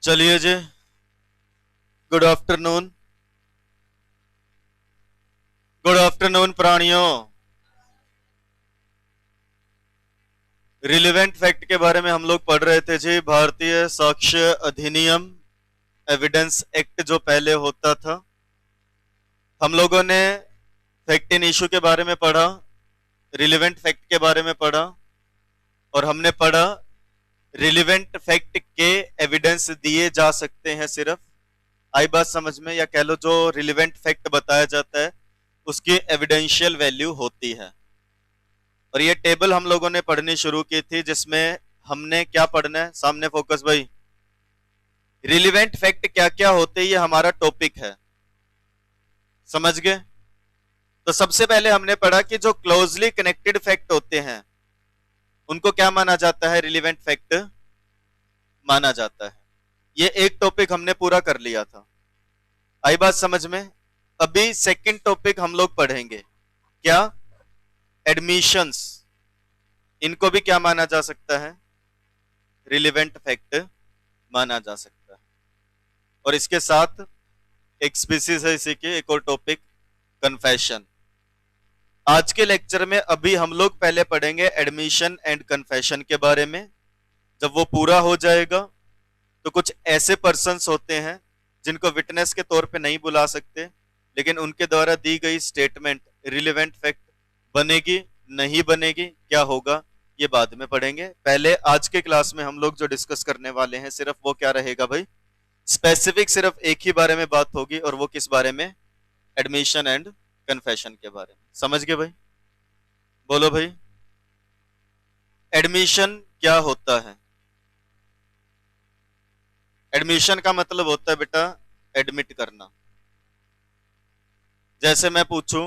चलिए जी। Good afternoon. Good afternoon प्राणियों। रिलेवेंट फैक्ट के बारे में हम लोग पढ़ रहे थे जी। भारतीय साक्ष्य अधिनियम, एविडेंस एक्ट जो पहले होता था, हम लोगों ने फैक्ट इन इशू के बारे में पढ़ा, रिलेवेंट फैक्ट के बारे में पढ़ा, और हमने पढ़ा रिलेवेंट फैक्ट के एविडेंस दिए जा सकते हैं सिर्फ। आई बात समझ में? या कह लो जो रिलेवेंट फैक्ट बताया जाता है उसकी एविडेंशियल वैल्यू होती है। और ये टेबल हम लोगों ने पढ़नी शुरू की थी जिसमें हमने क्या पढ़ना है, सामने फोकस भाई। रिलेवेंट फैक्ट क्या क्या होते हैं, ये हमारा टॉपिक है, समझ गए? तो सबसे पहले हमने पढ़ा कि जो क्लोजली कनेक्टेड फैक्ट होते हैं उनको क्या माना जाता है, रिलेवेंट फैक्ट माना जाता है। ये एक टॉपिक हमने पूरा कर लिया था। आई बात समझ में? अभी सेकंड टॉपिक हम लोग पढ़ेंगे, क्या? एडमिशंस। इनको भी क्या माना जा सकता है, रिलेवेंट फैक्ट माना जा सकता है। और इसके साथ एक स्पीसीज है इसी के, एक और टॉपिक, कन्फेशन। आज के लेक्चर में अभी हम लोग पहले पढ़ेंगे एडमिशन एंड कन्फेशन के बारे में। जब वो पूरा हो जाएगा तो कुछ ऐसे पर्सन्स होते हैं जिनको विटनेस के तौर पे नहीं बुला सकते, लेकिन उनके द्वारा दी गई स्टेटमेंट रिलेवेंट फैक्ट बनेगी, नहीं बनेगी, क्या होगा, ये बाद में पढ़ेंगे। पहले आज के क्लास में हम लोग जो डिस्कस करने वाले हैं सिर्फ वो क्या रहेगा भाई, स्पेसिफिक सिर्फ एक ही बारे में बात होगी, और वो किस बारे में? एडमिशन एंड कन्फेशन के बारे में। समझ गए भाई? बोलो भाई, एडमिशन क्या होता है? एडमिशन का मतलब होता है बेटा एडमिट करना। जैसे मैं पूछूं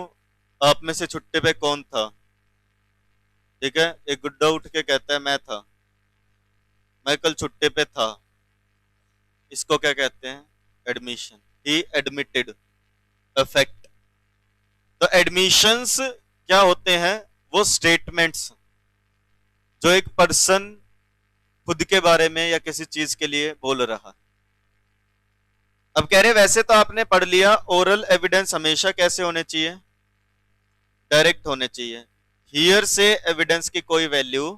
आप में से छुट्टे पे कौन था, ठीक है, एक गुड्डा उठ के कहता है मैं था, मैं कल छुट्टे पे था, इसको क्या कहते हैं? Admission. He admitted a fact. तो एडमिशंस क्या होते हैं? वो स्टेटमेंट्स जो एक पर्सन खुद के बारे में या किसी चीज के लिए बोल रहा है। अब कह रहे वैसे तो आपने पढ़ लिया ओरल एविडेंस हमेशा कैसे होने चाहिए, डायरेक्ट होने चाहिए। हियर से एविडेंस की कोई वैल्यू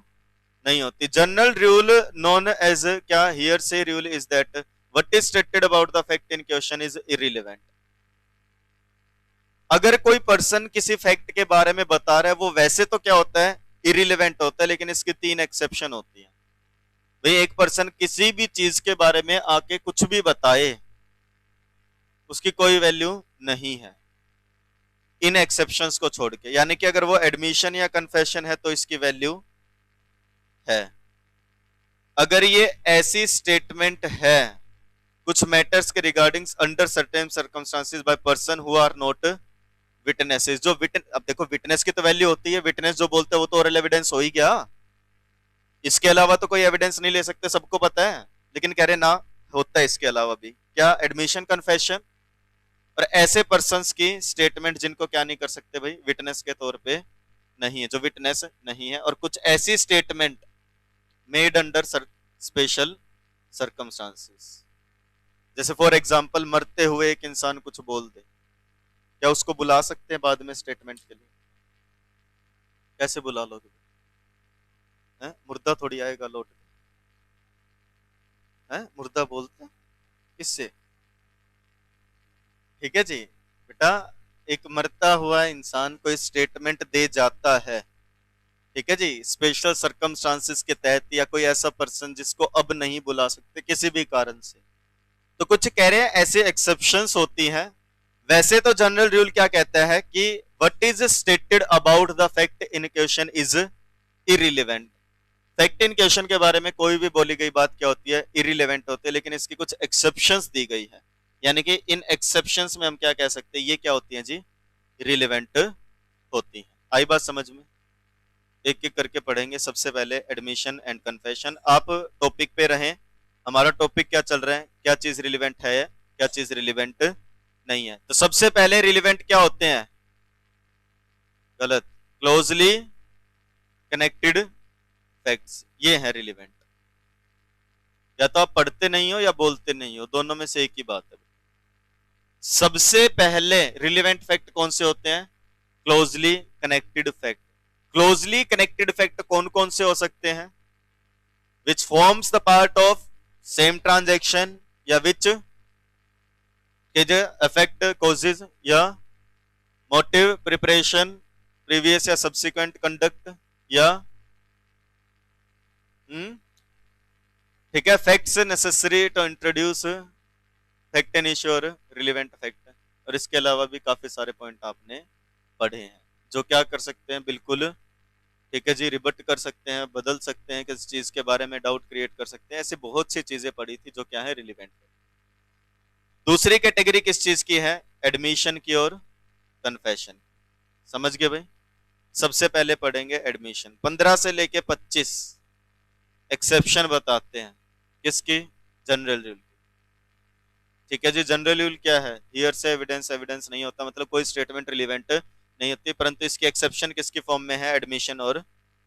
नहीं होती। जनरल रूल नोन एज क्या, हियर से rule is that what is stated about the fact in question is irrelevant. अगर कोई पर्सन किसी फैक्ट के बारे में बता रहा है वो वैसे तो क्या होता है, इररिलेवेंट होता है, लेकिन इसकी 3 एक्सेप्शन होती है। भाई एक पर्सन किसी भी चीज के बारे में आके कुछ भी बताए उसकी कोई वैल्यू नहीं है, इन एक्सेप्शंस को छोड़ के। यानी कि अगर वो एडमिशन या कन्फेशन है तो इसकी वैल्यू है। अगर ये ऐसी स्टेटमेंट है कुछ मैटर्स के regarding under certain circumstances by person who are not witnesses, जो अब देखो विटनेस की तो वैल्यू होती है, विटनेस जो बोलते हैं वो तो ओरल एविडेंस हो ही गया, इसके अलावा तो कोई एविडेंस नहीं ले सकते, सबको पता है। लेकिन कह रहे ना, होता है इसके अलावा भी, क्या? Admission, confession. और ऐसे पर्संस की स्टेटमेंट जिनको क्या नहीं कर सकते भाई, विटनेस के तौर पे नहीं है, जो विटनेस नहीं है। और कुछ ऐसी statement made under special circumstances, जैसे फॉर एग्जांपल मरते हुए एक इंसान कुछ बोल दे, क्या उसको बुला सकते हैं बाद में स्टेटमेंट के लिए? कैसे बुला लोगे? मुर्दा थोड़ी आएगा लौट के, मुर्दा बोलते हैं किससे? ठीक है जी बेटा, एक मरता हुआ इंसान कोई स्टेटमेंट दे जाता है, ठीक है जी, स्पेशल सर्कमस्टांसेस के तहत, या कोई ऐसा पर्सन जिसको अब नहीं बुला सकते किसी भी कारण से, तो कुछ कह रहे हैं ऐसे एक्सेप्शंस होती हैं। वैसे तो जनरल रूल क्या कहता है कि what is stated about the fact in question is irrelevant. Fact in question के बारे में कोई भी बोली गई बात क्या होती है, इररिलेवेंट होती है, लेकिन इसकी कुछ एक्सेप्शंस दी गई है। यानी कि इन एक्सेप्शंस में हम क्या कह सकते हैं, ये क्या होती है जी, रिलेवेंट होती है। आई बात समझ में? एक एक करके पढ़ेंगे। सबसे पहले एडमिशन एंड कन्फेशन। आप टॉपिक पे रहें। हमारा टॉपिक क्या चल रहा है, क्या चीज रिलेवेंट है, क्या चीज रिलेवेंट नहीं है। तो सबसे पहले रिलेवेंट क्या होते हैं? गलत, क्लोजली कनेक्टेड फैक्ट्स, ये है रिलेवेंट। या तो आप पढ़ते नहीं हो या बोलते नहीं हो, दोनों में से एक ही बात है। सबसे पहले रिलेवेंट फैक्ट कौन से होते हैं? Closely connected fact. Closely connected fact कौन कौन से हो सकते हैं? Which forms the part of same transaction, या विच अफेक्ट कॉजेज, या मोटिव, प्रिपरेशन, प्रीवियस या सब्सिक्वेंट कंडक्ट, या ठीक है, facts necessary to introduce fact and issue और रिलेवेंट फैक्ट। और इसके अलावा भी काफी सारे पॉइंट आपने पढ़े हैं जो क्या कर सकते हैं, बिल्कुल ठीक है जी, रिबट कर सकते हैं, बदल सकते हैं, किस चीज के बारे में डाउट क्रिएट कर सकते हैं। ऐसे बहुत सी चीजें पढ़ी थी जो क्या है, रिलेवेंट है। दूसरी कैटेगरी किस चीज की है? एडमिशन की और कन्फेशन। समझ गए भाई? सबसे पहले पढ़ेंगे एडमिशन। 15 से लेके 25 एक्सेप्शन बताते हैं किसकी? General rule. ठीक है जी, जनरल रूल क्या है? हियर से एविडेंस एविडेंस नहीं होता, मतलब कोई स्टेटमेंट रिलेवेंट नहीं होती, परंतु इसकी एक्सेप्शन किसकी फॉर्म में है? एडमिशन और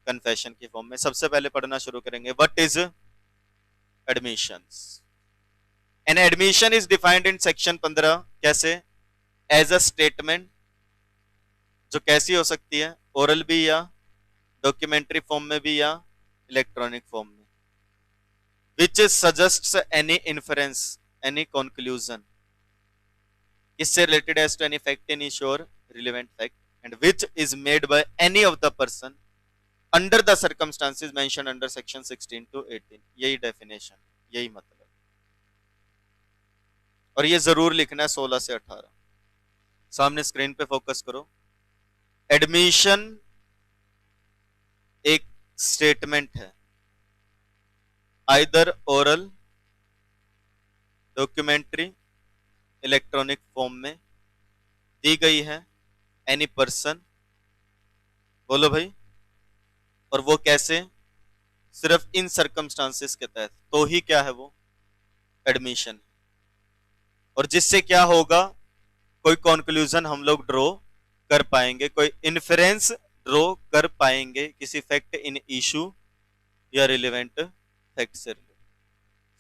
कन्फेशन की फॉर्म में। सबसे पहले पढ़ना शुरू करेंगे, what is admissions. An admission is defined in section 15 कैसे? एज अ स्टेटमेंट, जो कैसी हो सकती है? ओरल भी, या डॉक्यूमेंट्री फॉर्म में भी, या इलेक्ट्रॉनिक फॉर्म में, which suggests any inference, any conclusion, इससे related as to any fact in issue और relevant fact, and which is made by any of the person under the circumstances mentioned under section 16 to 18। यही definition, यही मतलब। और ये जरूर लिखना है 16 से 18। सामने स्क्रीन पे फोकस करो। एडमिशन एक स्टेटमेंट है, either oral, documentary, electronic form में दी गई है एनी पर्सन। बोलो भाई। और वो कैसे? सिर्फ इन सर्कमस्टांसेस के तहत, तो ही क्या है वो? एडमिशन। और जिससे क्या होगा? कोई कंक्लूजन हम लोग ड्रॉ कर पाएंगे, कोई इन्फरेंस ड्रॉ कर पाएंगे किसी फैक्ट इन इशू या रिलेवेंट फैक्ट से रिलेटेड।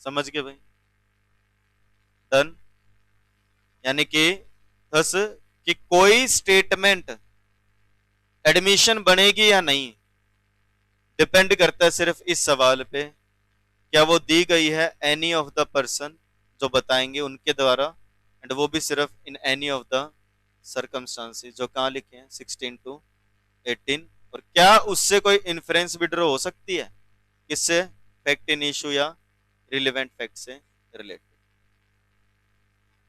समझ गए भाई? डन। यानी कि थस कि कोई स्टेटमेंट एडमिशन बनेगी या नहीं, डिपेंड करता है सिर्फ इस सवाल पे, क्या वो दी गई है एनी ऑफ द पर्सन, जो बताएंगे उनके द्वारा, एंड वो भी सिर्फ in any of the circumstances, जो कहाँ लिखे हैं 16 to 18। और क्या उससे कोई इन्फ्रेंस विड्रॉ हो सकती है? किससे? फैक्ट इन इशू या रिलेवेंट फैक्ट से रिलेटेड।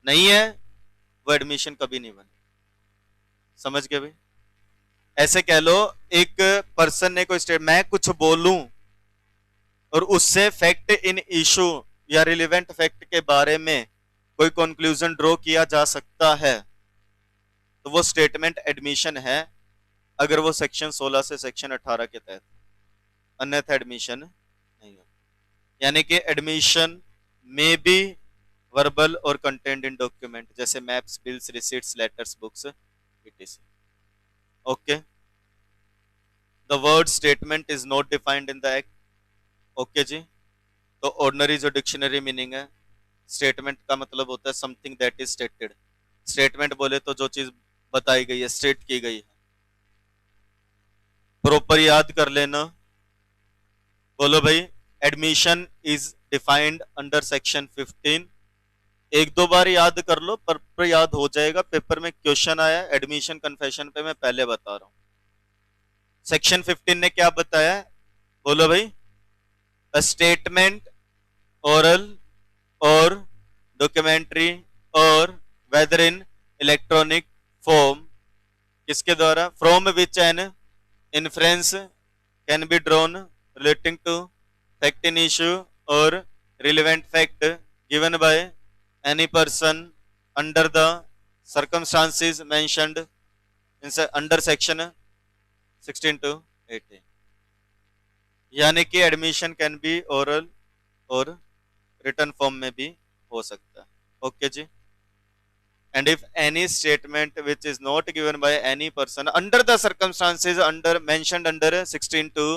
नहीं है वो एडमिशन कभी नहीं बने। समझ गए भाई? ऐसे कह लो, एक पर्सन ने कोई स्टेट, मैं कुछ बोलूं और उससे फैक्ट इन इशू या रिलेवेंट फैक्ट के बारे में कोई कंक्लूजन ड्रॉ किया जा सकता है, तो वो स्टेटमेंट एडमिशन है, अगर वो सेक्शन 16 से सेक्शन 18 के तहत, अन्यथा एडमिशन नहीं हो। यानी कि admission may be verbal or content in document, जैसे maps, bills, receipts, letters, books, etc। Okay. The word statement is not defined in the act. Okay जी। तो ऑर्डिनरी जो डिक्शनरी मीनिंग है, स्टेटमेंट का मतलब होता है something that is stated. Statement बोले तो जो चीज बताई गई है, स्टेट की गई है। प्रॉपर याद कर लेना। बोलो भाई। Admission is defined under section 15। एक दो बार याद कर लो, पर याद हो जाएगा। पेपर में क्वेश्चन आया एडमिशन कन्फेशन पे, मैं पहले बता रहा हूं। सेक्शन 15 ने क्या बताया? बोलो भाई। A statement, oral or documentary or whether in electronic form, किसके द्वारा? From which an inference can be drawn relating to fact in issue or relevant fact given by any person under the circumstances mentioned in under section 16 to 18। यानी कि admission can be oral और written form में भी हो सकता है। Okay जी। And if any statement which is not given by any person under the circumstances under mentioned under 16 to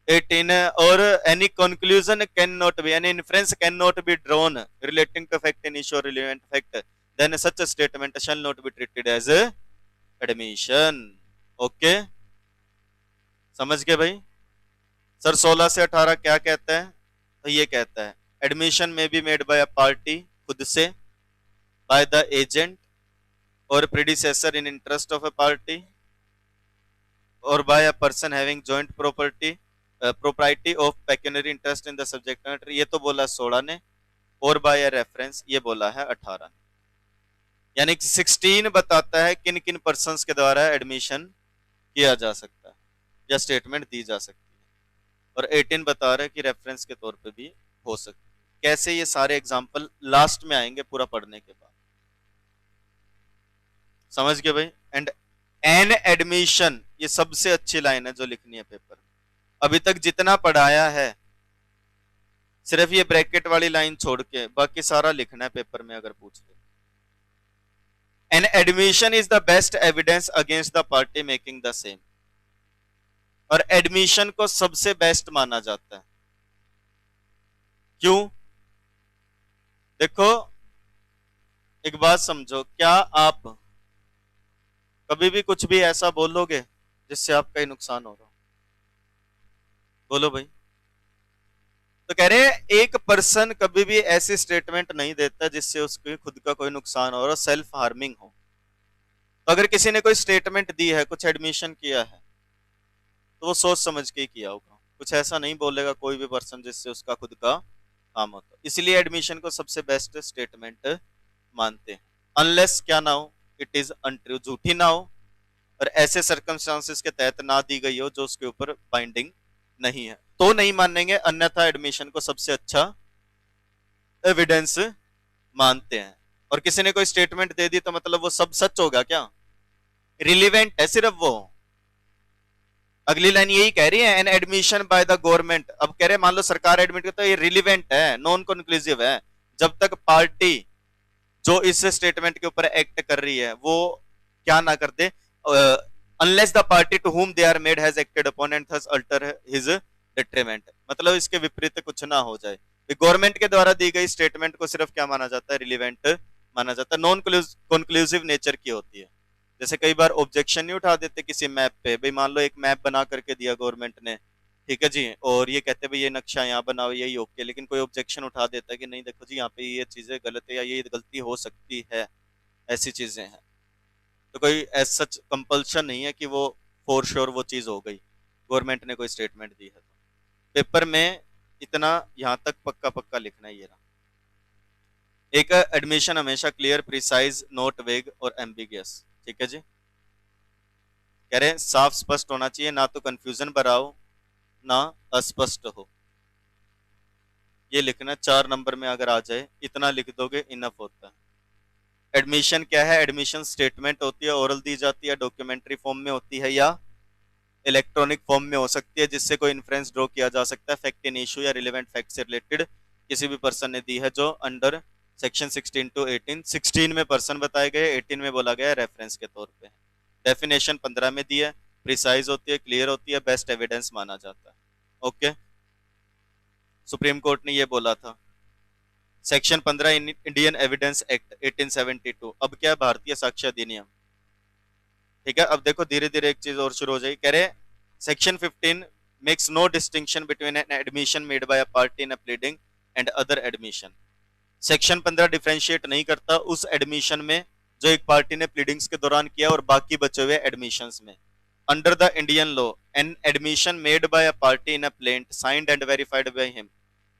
18 और any conclusion cannot be, any inference cannot be drawn relating to fact in issue or relevant fact, then such a statement shall not be treated as a admission. Okay, समझ गए भाई? Sir 16 से 18 क्या कहता है? तो ये कहता है admission may be made by a party, खुद से, by the agent or predecessor in interest of a party, or by a person having joint property proprietary of pecuniary interest in the subject matter, ये तो बोला 16 ने, और by a reference ये बोला है 18 ने। यानी कि 16 बताता है किन किन पर्संस के द्वारा एडमिशन किया जा सकता है या स्टेटमेंट दी जा सकती है, और 18 बता रहा है कि रेफरेंस के तौर पे भी हो सकती है। कैसे, ये सारे एग्जांपल लास्ट में आएंगे पूरा पढ़ने के बाद, समझ गए भाई? एंड एन एडमिशन, ये सबसे अच्छी लाइन है जो लिखनी है पेपर में। अभी तक जितना पढ़ाया है सिर्फ ये ब्रैकेट वाली लाइन छोड़ के बाकी सारा लिखना है पेपर में अगर पूछ ले। An admission is the best evidence against the party making the same, और एडमिशन को सबसे बेस्ट माना जाता है। क्यों? देखो एक बात समझो, क्या आप कभी भी कुछ भी ऐसा बोलोगे जिससे आपका ही नुकसान हो रहा हो? बोलो भाई। तो कह रहे हैं एक पर्सन कभी भी ऐसी स्टेटमेंट नहीं देता जिससे उसके खुद का कोई नुकसान हो और सेल्फ हार्मिंग हो। तो अगर किसी ने कोई स्टेटमेंट दी है, कुछ एडमिशन किया है, तो वो सोच समझ के ही किया होगा, कुछ ऐसा नहीं बोलेगा कोई भी पर्सन जिससे उसका खुद का काम होता। इसलिए एडमिशन को सबसे बेस्ट स्टेटमेंट मानते हैं, अनलेस क्या ना हो, इट इज अनट्रू, झूठी ना हो और ऐसे सर्कमस्टांसेस के तहत ना दी गई हो जो उसके ऊपर बाइंडिंग नहीं है, तो नहीं मानेंगे, अन्यथा एडमिशन को सबसे अच्छा एविडेंस मानते हैं। और किसी ने कोई स्टेटमेंट दे दी तो मतलब वो सब सच होगा क्या? रिलीवेंट है सिर्फ वो। अगली लाइन यही कह रही है, an admission by the government. अब कह रहे मान लो सरकार एडमिट करता है, ये रिलीवेंट है, नॉन कंक्लूसिव है, जब तक पार्टी जो इस स्टेटमेंट के ऊपर एक्ट कर रही है वो क्या ना कर दे, unless the party to whom they are made has acted upon and thus alter his detriment, मतलब इसके विपरीत कुछ ना हो जाए। गवर्नमेंट के द्वारा दी गई स्टेटमेंट को सिर्फ क्या माना जाता है? रिलीवेंट माना जाता है, नॉन कंक्लूसिव नेचर की होती है। जैसे कई बार ऑब्जेक्शन नहीं उठा देते किसी मैप पे, भाई मान लो एक मैप बना करके दिया गवर्नमेंट ने, ठीक है जी, और ये कहते हैं भाई ये नक्शा यहाँ बनाओ यही ओके, लेकिन कोई ऑब्जेक्शन उठा देता है कि नहीं देखो जी यहाँ पे ये चीजें गलत है या ये गलती हो सकती है, ऐसी चीजें हैं, तो कोई एज सच कंपल्शन नहीं है कि वो फॉर श्योर वो चीज हो गई, गवर्नमेंट ने कोई स्टेटमेंट दी है तो। पेपर में इतना यहाँ तक पक्का पक्का लिखना है। ये रहा एक, एडमिशन हमेशा क्लियर, प्रिसाइज, नॉट वेग और एम्बिगियस, ठीक है जी। कह रहे हैं साफ स्पष्ट होना चाहिए, ना तो कंफ्यूजन भरा हो ना अस्पष्ट हो। ये लिखना 4 नंबर में अगर आ जाए, इतना लिख दोगे इनफ होता है। एडमिशन क्या है? एडमिशन स्टेटमेंट होती है, ओरल दी जाती है, डॉक्यूमेंट्री फॉर्म में होती है या इलेक्ट्रॉनिक फॉर्म में हो सकती है, जिससे कोई इन्फ्रेंस ड्रॉ किया जा सकता है फैक्ट इन इशू या रिलेवेंट फैक्ट से रिलेटेड किसी भी पर्सन ने दी है, जो अंडर सेक्शन 16 टू 18, 16 में पर्सन बताए गए, 18 में बोला गया रेफरेंस के तौर पे। डेफिनेशन 15 में दी है, प्रिसाइज होती है, क्लियर होती है, बेस्ट एविडेंस माना जाता है। ओके, सुप्रीम कोर्ट ने ये बोला था। सेक्शन 15 इंडियन एविडेंस एक्ट 1872, अब क्या है? भारतीय साक्ष्य अधिनियम, ठीक है। अब देखो धीरे धीरे एक चीज और शुरू हो जाएगी। कह रहे section 15 makes no distinction between an admission made by a party in a pleading and other admission. Section 15 differentiate नहीं करता उस एडमिशन में जो एक पार्टी ने प्लीडिंग्स के दौरान किया और बाकी बचे हुए एडमिशंस में। Under the Indian law N admission made by a party in a plaint signed and verified by him.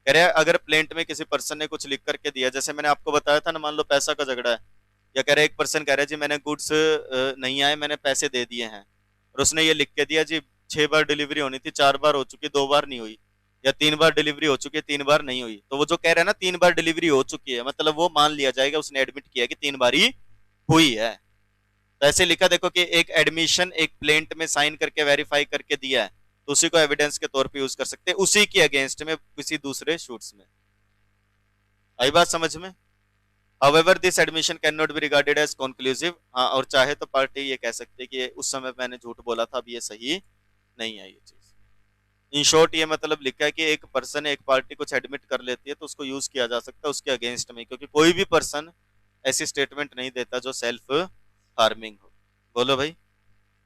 कह रहे अगर प्लेंट में किसी पर्सन ने कुछ लिख करके दिया, जैसे मैंने आपको बताया था ना, मान लो पैसा का झगड़ा है, या कह रहे एक पर्सन कह रहा है जी मैंने गुड्स नहीं आए, मैंने पैसे दे दिए हैं, और उसने ये लिख के दिया जी 6 बार डिलीवरी होनी थी, 4 बार हो चुकी, 2 बार नहीं हुई, या 3 बार डिलीवरी हो चुकी है, 3 बार नहीं हुई, तो वो जो कह रहा है ना 3 बार डिलीवरी हो चुकी है, मतलब वो मान लिया जाएगा उसने एडमिट किया कि 3 बार ही हुई है। तो ऐसे लिखा देखो कि एक एडमिशन एक प्लेंट में साइन करके वेरीफाई करके दिया है, तो उसी को एविडेंस के तौर पे यूज कर सकते हैं उसी के अगेंस्ट में किसी दूसरे शूट्स में। आई बात समझ में? However, this admission cannot be regarded as conclusive। हाँ, और चाहे तो पार्टी ये कह सकती है कि उस समय मैंने झूठ बोला था, अब ये सही नहीं है ये चीज। इन शॉर्ट ये मतलब लिखा है कि एक पर्सन एक पार्टी कुछ एडमिट कर लेती है तो उसको यूज किया जा सकता है उसके अगेंस्ट में, क्योंकि कोई भी पर्सन ऐसी स्टेटमेंट नहीं देता जो सेल्फ हार्मिंग हो। बोलो भाई,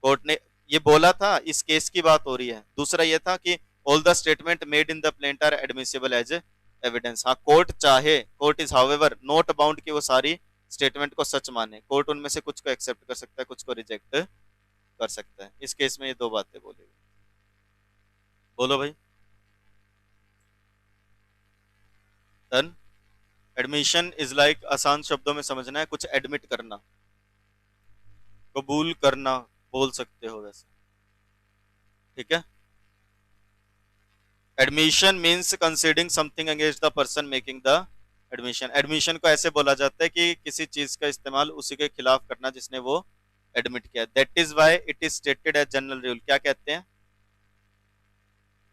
कोर्ट ने ये बोला था, इस केस की बात हो रही है। दूसरा ये था कि all the statement made in the plaint are admissible as evidence. हाँ, कोर्ट चाहे, court is however not bound कि वो सारी स्टेटमेंट को सच माने। कोर्ट उनमें से कुछ को एक्सेप्ट कर सकता है, कुछ को रिजेक्ट कर सकता है। इस केस में ये दो बातें बोली। बोलो भाई, डन। एडमिशन इज लाइक, आसान शब्दों में समझना है, कुछ एडमिट करना, कबूल करना बोल सकते हो वैसे, ठीक है। Admission means conceding something against the person making the admission. Admission को ऐसे बोला जाता है कि किसी चीज का इस्तेमाल उसी के खिलाफ करना जिसने वो एडमिट किया। That is why it is stated as general rule. क्या कहते हैं?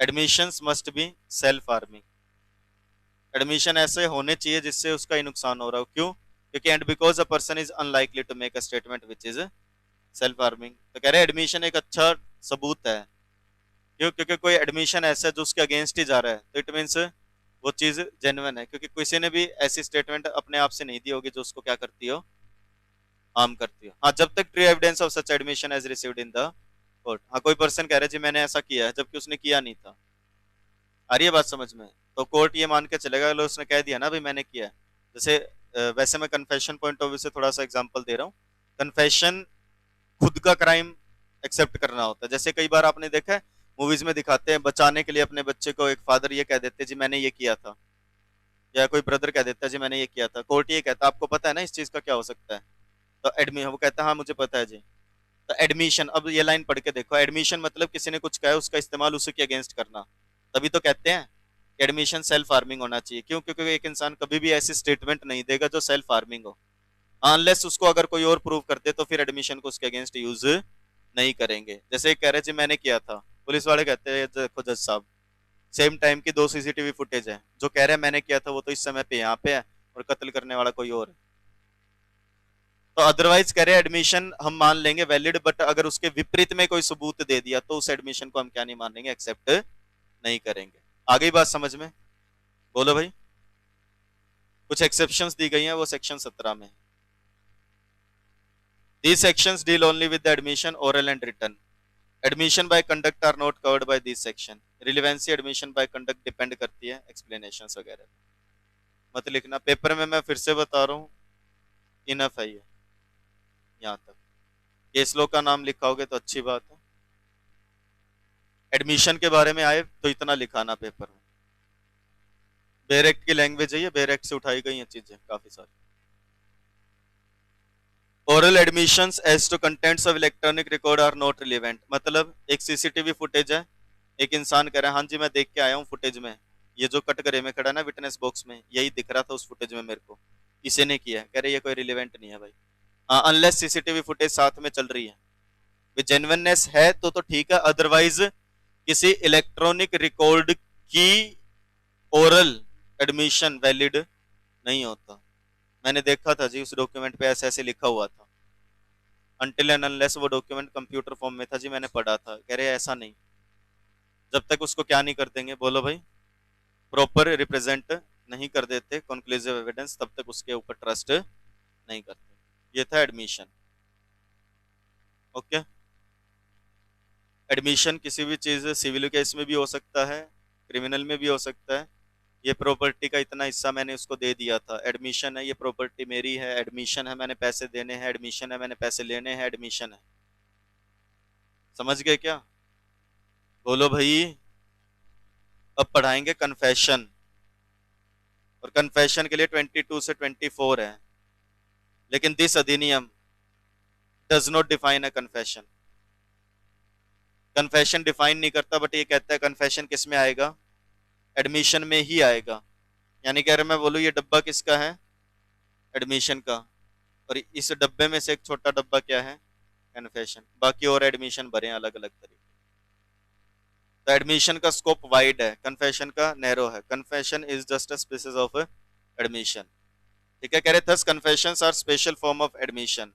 Admissions must be self harming. Admission ऐसे होने चाहिए जिससे उसका ही नुकसान हो रहा हो। क्यों? क्योंकि and because a person is unlikely to make a statement which is self harming. तो कह रहे एडमिशन एक अच्छा सबूत है। क्यों? क्योंकि कोई एडमिशन ऐसा है जो उसके अगेंस्ट ही जा रहा है, तो इट मीन्स वो चीज जेन्युइन है, क्योंकि किसी ने भी ऐसी स्टेटमेंट अपने आप से नहीं दी होगी जो उसको क्या करती हो, हार्म करती हो। हाँ, जब तक true evidence of such admission as received in the court. हाँ, कोई पर्सन कह रहा है जी मैंने ऐसा किया है, जबकि उसने किया नहीं था। आ रही है बात समझ में? तो कोर्ट ये मान के चलेगा, लो उसने कह दिया ना भाई मैंने किया है। जैसे वैसे मैं कन्फेशन पॉइंट ऑफ व्यू से थोड़ा सा एग्जांपल दे रहा हूँ। कन्फेशन खुद का क्राइम एक्सेप्ट करना होता है। जैसे कई बार आपने देखा है मूवीज में दिखाते हैं, बचाने के लिए अपने बच्चे को एक फादर ये कह देते हैं जी मैंने ये किया था, या कोई ब्रदर कह देता है जी मैंने ये किया था। कोर्ट ये कहता है आपको पता है ना इस चीज का क्या हो सकता है? तो एडमी वो कहता है हाँ मुझे पता है जी। तो एडमिशन, अब ये लाइन पढ़ के देखो, एडमिशन मतलब किसी ने कुछ कहा है उसका इस्तेमाल उसी के अगेंस्ट करना। तभी तो कहते हैं कि एडमिशन सेल्फ हार्मिंग होना चाहिए। क्यों? क्योंकि एक इंसान कभी भी ऐसी स्टेटमेंट नहीं देगा जो सेल्फ हार्मिंग हो, अनलेस उसको अगर कोई और प्रूव करते तो फिर एडमिशन को उसके अगेंस्ट यूज नहीं करेंगे। जैसे एक कह रहे जी मैंने किया था, पुलिस वाले कहते हैं देखो जज साहब सेम टाइम की दो सीसीटीवी फुटेज है, जो कह रहे हैं मैंने किया था वो तो इस समय पे यहाँ पे है और कत्ल करने वाला कोई और है। तो अदरवाइज कह रहे हैं एडमिशन हम मान लेंगे वैलिड, बट अगर उसके विपरीत में कोई सबूत दे दिया तो उस एडमिशन को हम क्या नहीं मानेंगे, एक्सेप्ट नहीं करेंगे। आ गई बात समझ में? बोलो भाई। कुछ एक्सेप्शंस दी गई हैं, वो सेक्शन 17 में। These sections deal only with the admission, oral and written. Admission by conduct are not covered by this section. Relevancy admission by conduct depend करती है explanations वगैरह। मत लिखना पेपर में, मैं फिर से बता रहा हूँ, इनफ है ये यहाँ तक। केस लॉ का नाम लिखाओगे तो अच्छी बात है। एडमिशन के बारे में आए तो इतना लिखाना पेपर में। बेयर एक्ट की लैंग्वेज है ये, बेयर एक्ट से उठाई गई हैं चीजें काफी सारी। Oral admissions as to contents of electronic record are not relevant. मतलब एक सीसीटीवी फुटेज है, एक इंसान कह रहा है हाँ जी मैं देख के आया हूँ फुटेज में, ये जो कटघरे में खड़ा ना विटनेस बॉक्स में, यही दिख रहा था उस फुटेज में मेरे को, इसी ने किया है। कह रहे ये कोई रिलेवेंट नहीं है भाई। हाँ, अनलेस सीसीटीवी फुटेज साथ में चल रही है, जेन्युइननेस है तो ठीक है, अदरवाइज किसी इलेक्ट्रॉनिक रिकॉर्ड की ओरल एडमिशन वैलिड नहीं होता। मैंने देखा था जी उस डॉक्यूमेंट पे ऐसे ऐसे लिखा हुआ था, अनटिल एंड अनलेस वो डॉक्यूमेंट कंप्यूटर फॉर्म में था जी, मैंने पढ़ा था। कह रहे ऐसा नहीं, जब तक उसको क्या नहीं कर देंगे, बोलो भाई, प्रॉपर रिप्रेजेंट नहीं कर देते कंक्लूसिव एविडेंस, तब तक उसके ऊपर ट्रस्ट नहीं करते। ये था एडमिशन। ओके, एडमिशन किसी भी चीज सिविल केस में भी हो सकता है, क्रिमिनल में भी हो सकता है। ये प्रॉपर्टी का इतना हिस्सा मैंने उसको दे दिया था, एडमिशन है, ये प्रॉपर्टी मेरी है, एडमिशन है, मैंने पैसे देने हैं, एडमिशन है, मैंने पैसे लेने हैं, एडमिशन है। समझ गए क्या? बोलो भाई। अब पढ़ाएंगे कन्फेशन, और कन्फेशन के लिए 22 से 24 है, लेकिन दिस अधिनियम does not define a confession. Confession define नहीं करता, बट ये कहता है कन्फेशन किस में आएगा, एडमिशन में ही आएगा। यानी कह रहे मैं बोलूँ ये डब्बा किसका है, एडमिशन का, और इस डब्बे में से एक छोटा डब्बा क्या है, कन्फेशन, बाकी और एडमिशन भरे अलग अलग तरीके। तो एडमिशन का स्कोप वाइड है, कन्फेशन का नैरो है। Confession is just a species of admission. ठीक है, कह रहे thus confessions are special form of admission,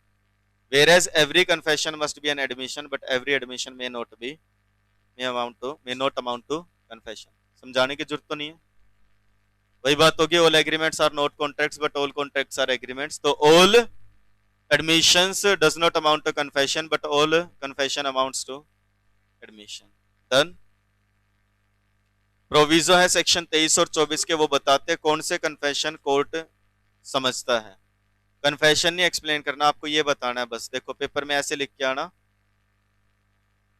whereas every confession must be an admission but every admission may not be may not amount to confession. समझाने की जरूरत तो नहीं है, वही बात होगी, all agreements are not contracts but all contracts are agreements. तो all admissions does not amount to confession but all confession amounts to admission. Done. Proviso है सेक्शन 23 और 24 के, वो बताते हैं कौन से कन्फेशन कोर्ट समझता है। कन्फेशन नहीं एक्सप्लेन करना, आपको ये बताना है बस। देखो पेपर में ऐसे लिख के आना,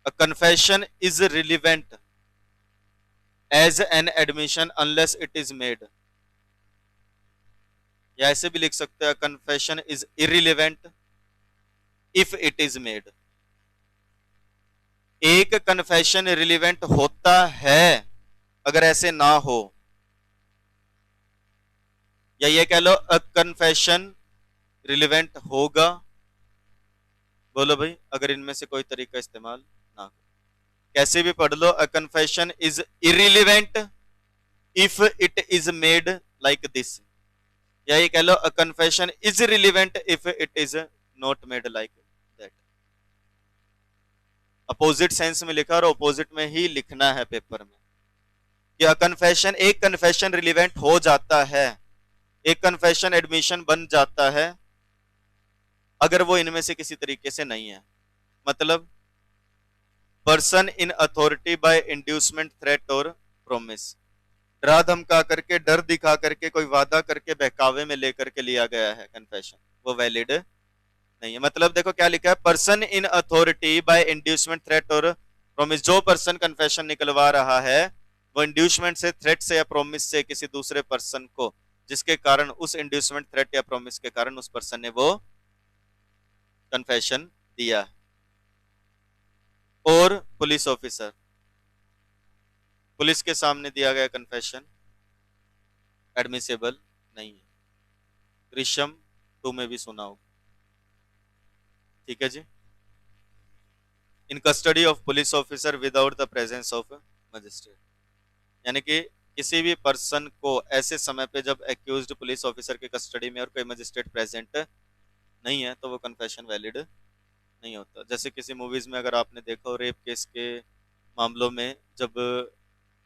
a confession is relevant as an admission unless it is made, या ऐसे भी लिख सकते हैं confession is irrelevant if it is made. एक कन्फेशन रिलीवेंट होता है अगर ऐसे ना हो, या ये कह लो अ कन्फेशन रिलीवेंट होगा। बोलो भाई अगर इनमें से कोई तरीका इस्तेमाल ना हो, कैसे भी पढ़ लो, a confession is irrelevant if it is made like this, या ये कह लो a confession is relevant if it is not made like that. Opposite sense में लिखा और अपोजिट में ही लिखना है पेपर में, कि अ कन्फेशन, एक कन्फेशन रिलीवेंट हो जाता है, एक कन्फेशन एडमिशन बन जाता है अगर वो इनमें से किसी तरीके से नहीं है। मतलब person in authority bye inducement, threat और प्रोमिस, डरा धमका करके, डर दिखा करके, कोई वादा करके, बहकावे में लेकर के लिया गया है कन्फेशन, वो वैलिड नहीं है। मतलब देखो क्या लिखा है, person in authority bye inducement, threat और प्रोमिस, जो पर्सन कन्फेशन निकलवा रहा है वो इंड्यूसमेंट से, थ्रेट से या प्रोमिस से किसी दूसरे पर्सन को, जिसके कारण उस इंड्यूसमेंट, थ्रेट या प्रोमिस के कारण उस पर्सन ने वो कन्फेशन दिया। और पुलिस ऑफिसर, पुलिस के सामने दिया गया कन्फेशन एडमिसेबल नहीं है। दृश्यम 2 में भी सुना होगा, ठीक है जी। In custody of police officer without the presence of magistrate, यानी कि किसी भी पर्सन को ऐसे समय पे जब एक्यूज्ड पुलिस ऑफिसर के कस्टडी में और कोई मजिस्ट्रेट प्रेजेंट नहीं है तो वो कन्फेशन वैलिड नहीं होता। जैसे किसी मूवीज में अगर आपने देखा हो, रेप केस के मामलों में जब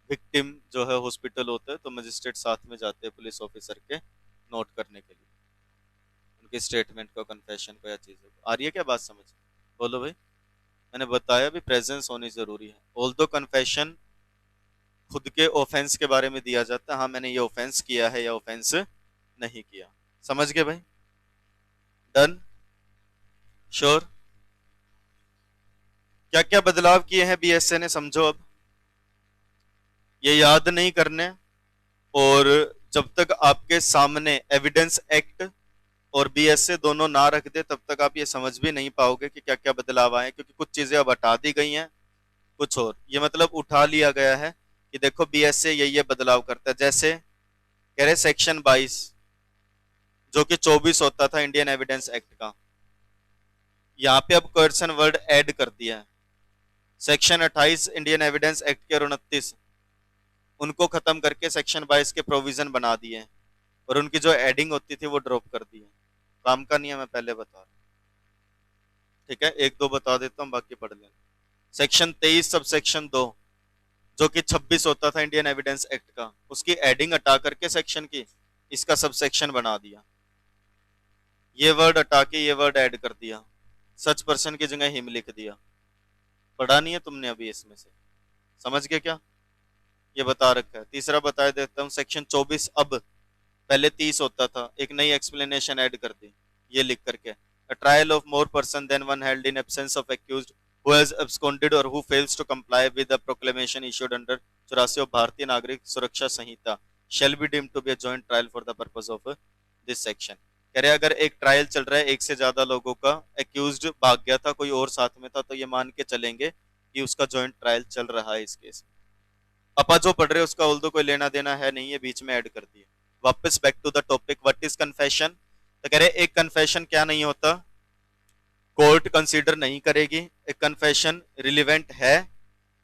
विक्टिम जो है हॉस्पिटल होता है तो मजिस्ट्रेट साथ में जाते हैं पुलिस ऑफिसर के नोट करने के लिए उनके स्टेटमेंट को, कन्फेशन को या चीज़ों को। आ रही है क्या बात समझ? बोलो भाई। मैंने बताया भी प्रेजेंस होनी जरूरी है। ऑल्दो कन्फेशन खुद के ऑफेंस के बारे में दिया जाता है, हाँ मैंने ये ऑफेंस किया है या ऑफेंस नहीं किया। समझ गए भाई? डन? श्योर? क्या क्या बदलाव किए हैं बीएसए ने, समझो अब। ये याद नहीं करने, और जब तक आपके सामने एविडेंस एक्ट और बीएसए दोनों ना रख दे तब तक आप ये समझ भी नहीं पाओगे कि क्या क्या बदलाव आए, क्योंकि कुछ चीजें अब हटा दी गई हैं, कुछ और ये मतलब उठा लिया गया है कि देखो बीएसए ये बदलाव करता है। जैसे कह रहे सेक्शन 22 जो कि 24 होता था इंडियन एविडेंस एक्ट का, यहाँ पे अब कोएर्सन वर्ड ऐड कर दिया है। सेक्शन 28 इंडियन एविडेंस एक्ट के और 29 उनको खत्म करके सेक्शन 22 के प्रोविजन बना दिए हैं, और उनकी जो एडिंग होती थी वो ड्रॉप कर दी है। काम का नहीं है, मैं पहले बता रहा हूँ, ठीक है। एक दो बता देता हूँ, बाकी पढ़ लेना। सेक्शन 23 सब सेक्शन 2 जो कि 26 होता था इंडियन एविडेंस एक्ट का, उसकी एडिंग हटा करके सेक्शन की इसका सब सेक्शन बना दिया। ये वर्ड हटा के ये वर्ड ऐड कर दिया, सच पर्सन की जगह हिम लिख दिया। पढ़ा नहीं है तुमने अभी इसमें से? समझ गए क्या? ये बता रखा है। तीसरा बता देता हूँ, सेक्शन 24 अब पहले 30 होता था, एक नई एक्सप्लेनेशन ऐड कर दी ये लिख करके, a trial of more person than one held in absence of accused who has absconded or who fails to comply with the proclamation issued under 84 of भारतीय नागरिक सुरक्षा संहिता shall be deemed to be a joint trial for the purpose of this section। कह रहे अगर एक trial चल रहा है, एक से ज्यादा लोगों का, एक्यूज्ड भाग गया था, कोई और साथ में था, तो ये मान के चलेंगे कि उसका जॉइंट ट्रायल चल रहा है इस केस में। अपा जो पढ़ रहे उसका ऑल्दो कोई लेना देना है नहीं है, बीच में ऐड कर दिए। वापस back to the topic, what is confession. तो कह रहे एक कन्फेशन क्या नहीं होता, कोर्ट कंसीडर नहीं करेगी। एक कन्फेशन रिलीवेंट है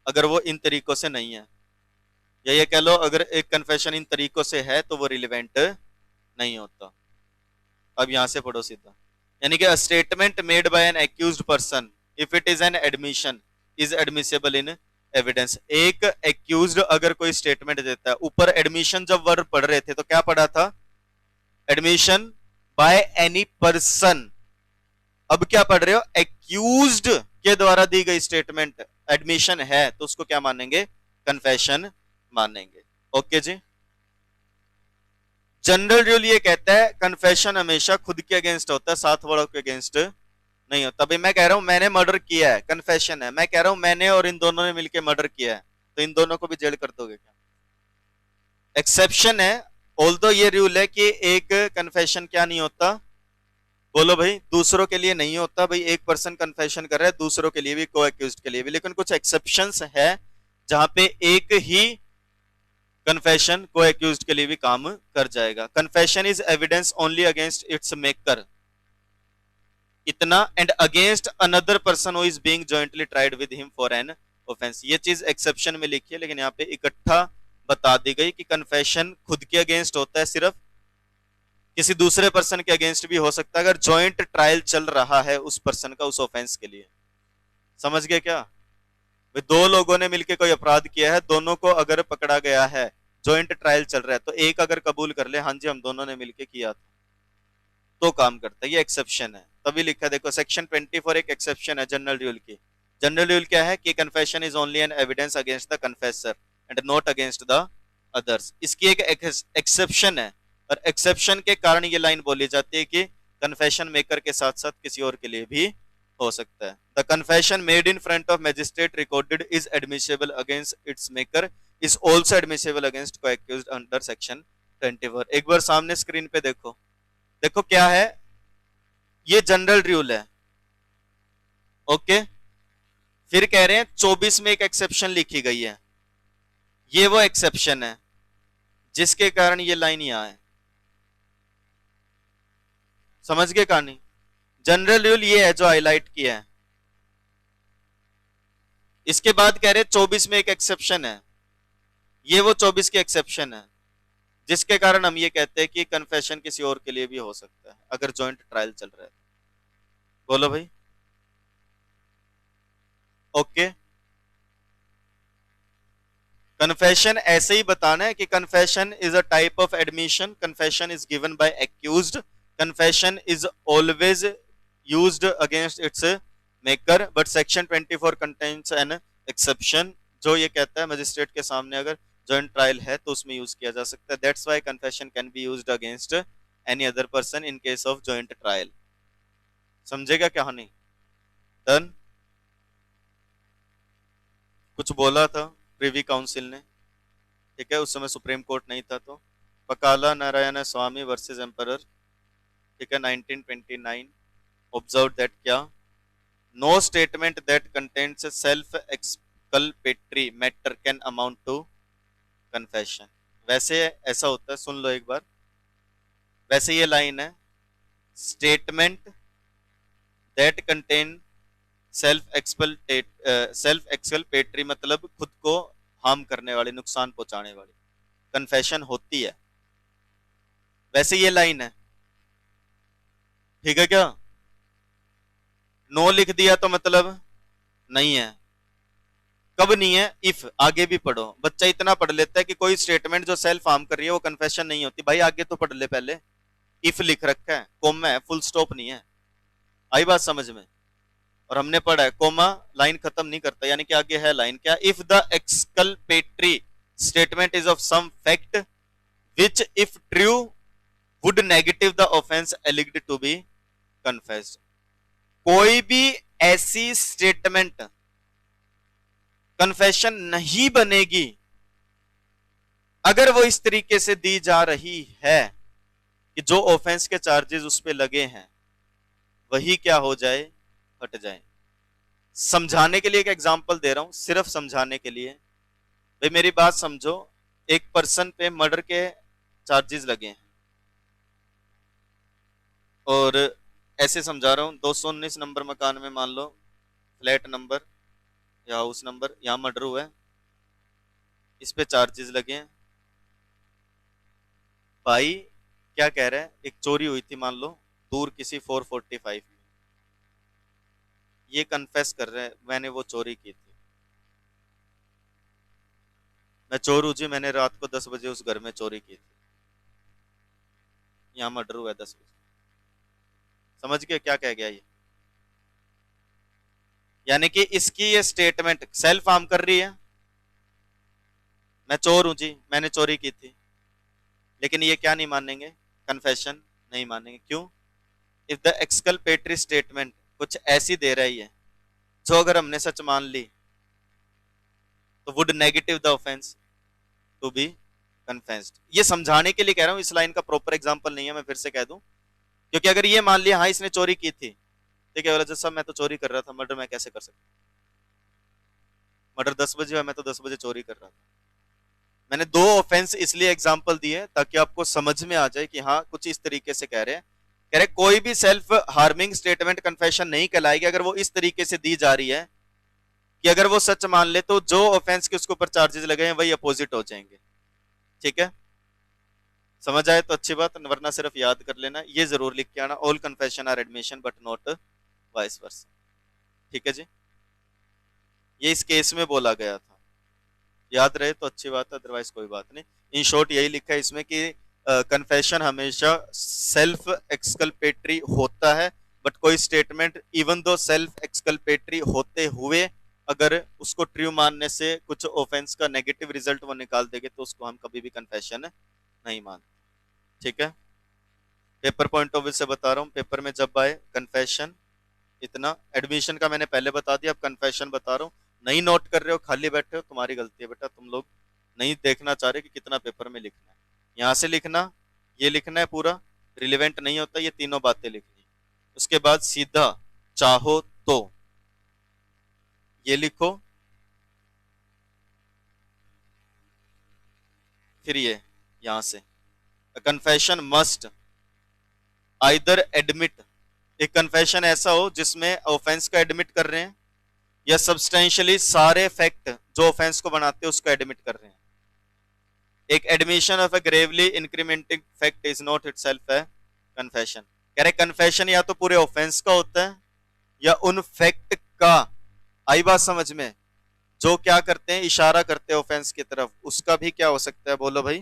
अगर वो इन तरीकों से नहीं है, या ये कह लो अगर एक कन्फेशन इन तरीकों से है तो वो रिलीवेंट नहीं होता। अब यहां से पढ़ो सीधा, यानी कि statement made by N accused person if it is an admission is admissible in evidence. एक एक्यूज्ड अगर कोई स्टेटमेंट देता है, ऊपर एडमिशन जब वर्ड पढ़ रहे थे तो क्या पढ़ा था? Admission bye any person. अब क्या पढ़ रहे हो? एक्यूज्ड के द्वारा दी गई स्टेटमेंट एडमिशन है तो उसको क्या मानेंगे? कन्फेशन मानेंगे। ओके जी। जनरल रूल ये कहता है कन्फेशन हमेशा खुद के अगेंस्ट होता है, साथ वालों के अगेंस्ट नहीं होता। भाई मैं कह रहा हूं मैंने मर्डर किया है, कन्फेशन है। मैं कह रहा हूं मैंने और इन दोनों ने मिलकर मर्डर किया है, तो इन दोनों को भी जेल कर दोगे क्या? एक्सेप्शन है, ऑल्दो ये रूल है कि एक कन्फेशन क्या नहीं होता? बोलो भाई। दूसरों के लिए नहीं होता। भाई एक पर्सन कन्फेशन कर रहा है, दूसरों के लिए भी, को एक्यूज्ड के लिए भी। लेकिन कुछ एक्सेप्शंस है जहां पे एक ही कन्फेशन को एक्यूज्ड के लिए भी काम कर जाएगा। Confession is evidence only against its maker, इतना, and against another person who is being jointly tried with him for an offence. ये चीज एक्सेप्शन में लिखी है, लेकिन यहाँ पे इकट्ठा बता दी गई कि कन्फेशन खुद के अगेंस्ट होता है सिर्फ, किसी दूसरे पर्सन के अगेंस्ट भी हो सकता है अगर जॉइंट ट्रायल चल रहा है उस पर्सन का उस ऑफेंस के लिए। समझ गए क्या? दो लोगों ने मिलकर कोई अपराध किया है, दोनों को अगर पकड़ा गया है, जॉइंट ट्रायल चल रहा है, तो एक अगर कबूल कर ले हाँ जी हम दोनों ने मिलकर किया था, तो काम करता है। ये एक्सेप्शन है, तभी लिखा देखो सेक्शन 24 एक एक्सेप्शन है जनरल रूल की। जनरल रूल क्या है कि confession is only an evidence against the confessor and not against the others. इसकी एक एक्सेप्शन है, और एक्सेप्शन के कारण ये लाइन बोली जाती है कि कन्फेशन मेकर के साथ साथ किसी और के लिए भी हो सकता है। The confession made in front of magistrate recorded is admissible against its maker is also admissible against को एक्यूज्ड अंडर सेक्शन 24। एक बार सामने स्क्रीन पे देखो, देखो क्या है, ये जनरल रूल है। ओके, फिर कह रहे हैं 24 में एक एक्सेप्शन लिखी गई है, ये वो एक्सेप्शन है जिसके कारण ये लाइन यहां है। समझ गए कहानी? जनरल रूल ये है जो हाईलाइट किया है। इसके बाद कह रहे 24 में एक एक्सेप्शन है, ये वो 24 की एक्सेप्शन है जिसके कारण हम ये कहते हैं कि कन्फेशन किसी और के लिए भी हो सकता है अगर जॉइंट ट्रायल चल रहा है। बोलो भाई। ओके, कन्फेशन ऐसे ही बताना है कि confession is a type of admission, confession is given by accused, confession is always used against its maker, but section 24 contains an exception जो ये कहता है मजिस्ट्रेट के सामने अगर जॉइंट ट्रायल है तो उसमें यूज किया जा सकता है। That's why confession can be used against any other person in case of joint trial. समझेगा कहानी? डन? कुछ बोला था प्रिवी काउंसिल ने, ठीक है, उस समय सुप्रीम कोर्ट नहीं था, तो पकाला नारायण स्वामी वर्सेस एम्परर, ठीक है, 1929 ऑब्जर्व दैट क्या, no statement that contains self exculpatory matter can amount to confession. वैसे ऐसा होता है, सुन लो एक बार, वैसे ये लाइन है, स्टेटमेंट दैट कंटेन सेल्फ एक्सकल्पेटरी मतलब खुद को हार्म करने वाली, नुकसान पहुंचाने वाली, कन्फेशन होती है। वैसे ये लाइन है, ठीक है क्या? नो लिख दिया तो मतलब नहीं है। कब नहीं है? इफ। आगे भी पढ़ो, बच्चा इतना पढ़ लेता है कि कोई स्टेटमेंट जो सेल्फ हार्म कर रही है वो कन्फेशन नहीं होती। भाई आगे तो पढ़ ले पहले, इफ लिख रखा है, कोमा है, फुल स्टॉप नहीं है। आई बात समझ में? और हमने पढ़ा है कोमा लाइन खत्म नहीं करता, यानी कि आगे है लाइन क्या, if the exculpatory statement is of some fact which if true would negative the offence alleged to be confessed. कोई भी ऐसी स्टेटमेंट कन्फेशन नहीं बनेगी अगर वो इस तरीके से दी जा रही है कि जो ऑफेंस के चार्जेस उस पर लगे हैं वही क्या हो जाए, हट जाए। समझाने के लिए एक एग्जांपल दे रहा हूं, सिर्फ समझाने के लिए। भाई मेरी बात समझो, एक पर्सन पे मर्डर के चार्जेस लगे हैं, और ऐसे समझा रहा हूं, 219 नंबर मकान में मान लो फ्लैट नंबर या हाउस नंबर, यहां मर्डर हुआ है, इस पे चार्जेस लगे हैं। भाई क्या कह रहा है, एक चोरी हुई थी मान लो दूर किसी 445 में, ये कन्फेस कर रहे हैं मैंने वो चोरी की थी। मैं चोर हूं जी, मैंने रात को 10 बजे उस घर में चोरी की थी, यहाँ मर्डर हुआ है 10 बजे। समझ गए क्या कह गया ये? यानी कि इसकी ये स्टेटमेंट सेल्फ हार्म कर रही है। मैं चोर हूं जी, मैंने चोरी की थी, लेकिन ये क्या नहीं मानेंगे? कन्फेशन नहीं मानेंगे। क्यों? इफ द एक्सकल्पेटरी स्टेटमेंट कुछ ऐसी दे रही है जो अगर हमने सच मान ली तो would negative the offence to be confessed. ये समझाने के लिए कह रहा हूं, इस लाइन का प्रॉपर एग्जांपल नहीं है, मैं फिर से कह दूं, क्योंकि अगर ये मान लिया हाँ इसने चोरी की थी, ठीक है, बोला जब सब मैं तो चोरी कर रहा था, मर्डर मैं कैसे कर सकता? मर्डर 10 बजे हुआ, मैं तो 10 बजे चोरी कर रहा था। मैंने दो ऑफेंस इसलिए एग्जांपल दिए ताकि आपको समझ में आ जाए कि हाँ कुछ इस तरीके से कह रहे हैं। कह रहे कोई भी सेल्फ हार्मिंग स्टेटमेंट कन्फेशन नहीं कहलाएगी अगर वो इस तरीके से दी जा रही है कि अगर वो सच मान ले तो जो ऑफेंस के उसके ऊपर चार्जेस लगे हैं वही अपोजिट हो जाएंगे। ठीक है, समझ आए तो अच्छी बात, वरना सिर्फ याद कर लेना, ये जरूर लिख के आना, all confession are admission but not vice versa. ठीक है जी, ये इस केस में बोला गया था, याद रहे तो अच्छी बात है, अदरवाइज कोई बात नहीं। इन शॉर्ट यही लिखा है इसमें कि कन्फेशन हमेशा सेल्फ एक्सकल्पेटरी होता है, बट कोई स्टेटमेंट इवन दो सेल्फ एक्सकल्पेटरी होते हुए अगर उसको ट्रू मानने से कुछ ऑफेंस का नेगेटिव रिजल्ट वो निकाल देंगे तो उसको हम कभी भी कन्फेशन नहीं मानते। ठीक है, पेपर पॉइंट ऑफ व्यू से बता रहा हूँ, पेपर में जब आए कन्फेशन, इतना एडमिशन का मैंने पहले बता दिया, अब कन्फेशन बता रहा हूँ। नहीं नोट कर रहे हो, खाली बैठे हो, तुम्हारी गलती है बेटा, तुम लोग नहीं देखना चाह रहे कि कितना पेपर में लिखना है। यहां से लिखना, ये लिखना है पूरा, रिलेवेंट नहीं होता, ये तीनों बातें लिखनी। उसके बाद सीधा चाहो तो ये लिखो, फिर ये यहां से कन्फेशन मस्ट आइदर एडमिट, एक कन्फेशन ऐसा हो जिसमें ऑफेंस का एडमिट कर रहे हैं या सब्सटेंशियली सारे फैक्ट जो ऑफेंस को बनाते हैं उसको एडमिट कर रहे हैं। एक admission of a gravely incriminating fact is not itself a confession. कह रहे कन्फेशन या तो पूरे ऑफेंस का होता है या उन फैक्ट का, आई बात समझ में, जो क्या करते हैं, इशारा करते हैं ऑफेंस की तरफ, उसका भी क्या हो सकता है? बोलो भाई,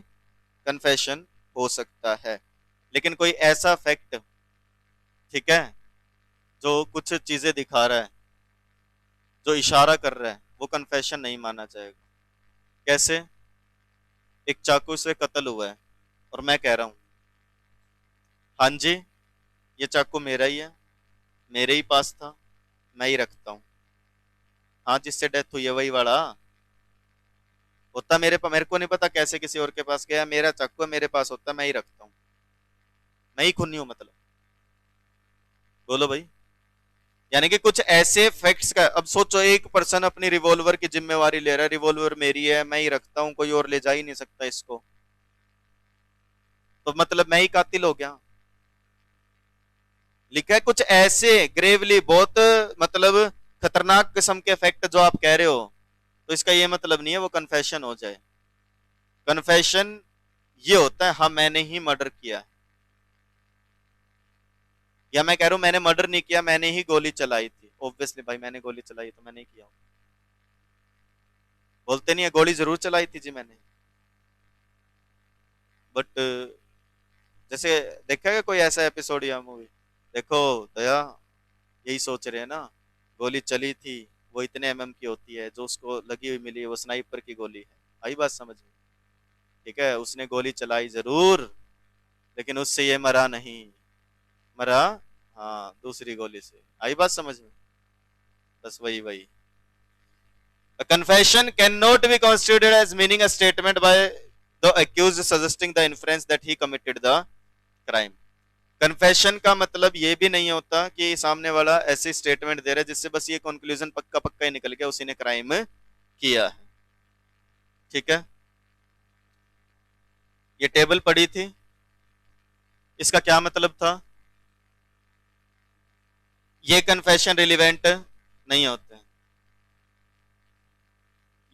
कन्फेशन हो सकता है। लेकिन कोई ऐसा फैक्ट, ठीक है, जो कुछ चीजें दिखा रहा है, जो इशारा कर रहा है, वो कन्फेशन नहीं माना जाएगा। कैसे? एक चाकू से कत्ल हुआ है और मैं कह रहा हूं हाँ जी ये चाकू मेरा ही है, मेरे ही पास था, मैं ही रखता हूं। हाँ, जिससे डेथ हुई है वही वाला होता मेरे पास, मेरे को नहीं पता कैसे किसी और के पास गया, मेरा चाकू है, मेरे पास होता, मैं ही रखता हूँ, मैं ही खूनी हूं मतलब। बोलो भाई, यानी कि कुछ ऐसे फैक्ट्स का, अब सोचो एक पर्सन अपनी रिवॉल्वर की जिम्मेवारी ले रहा है, रिवॉल्वर मेरी है, मैं ही रखता हूं, कोई और ले जा ही नहीं सकता इसको, तो मतलब मैं ही कातिल हो गया। लिखा है कुछ ऐसे ग्रेवली, बहुत मतलब खतरनाक किस्म के फैक्ट जो आप कह रहे हो, तो इसका ये मतलब नहीं है वो कन्फेशन हो जाए। कन्फेशन ये होता है हाँ मैंने ही मर्डर किया है, या मैं कह रहा हूं मैंने मर्डर नहीं किया, मैंने ही गोली चलाई थी। ऑब्वियसली भाई मैंने गोली चलाई तो मैंने ही किया। बोलते नहीं है गोली जरूर चलाई थी जी मैंने, बट जैसे देखा है कोई ऐसा एपिसोड या मूवी, देखो दया यही सोच रहे हैं ना, गोली चली थी, वो इतने की होती है, जो उसको लगी हुई मिली वो स्नाइपर की गोली है। आई बात समझ में? ठीक है, उसने गोली चलाई जरूर, लेकिन उससे ये मरा नहीं, मरा हाँ दूसरी गोली से। आई बात समझ में? बस वही वही। A confession cannot be considered as meaning a statement by the accused suggesting the inference that he committed the crime. Confession का मतलब ये भी नहीं होता कि सामने वाला ऐसी स्टेटमेंट दे रहा है जिससे बस ये कंक्लूजन पक्का पक्का ही निकल गया उसी ने क्राइम किया है। ठीक है, ये टेबल पड़ी थी, इसका क्या मतलब था? ये कन्फेशन रिलीवेंट नहीं होते,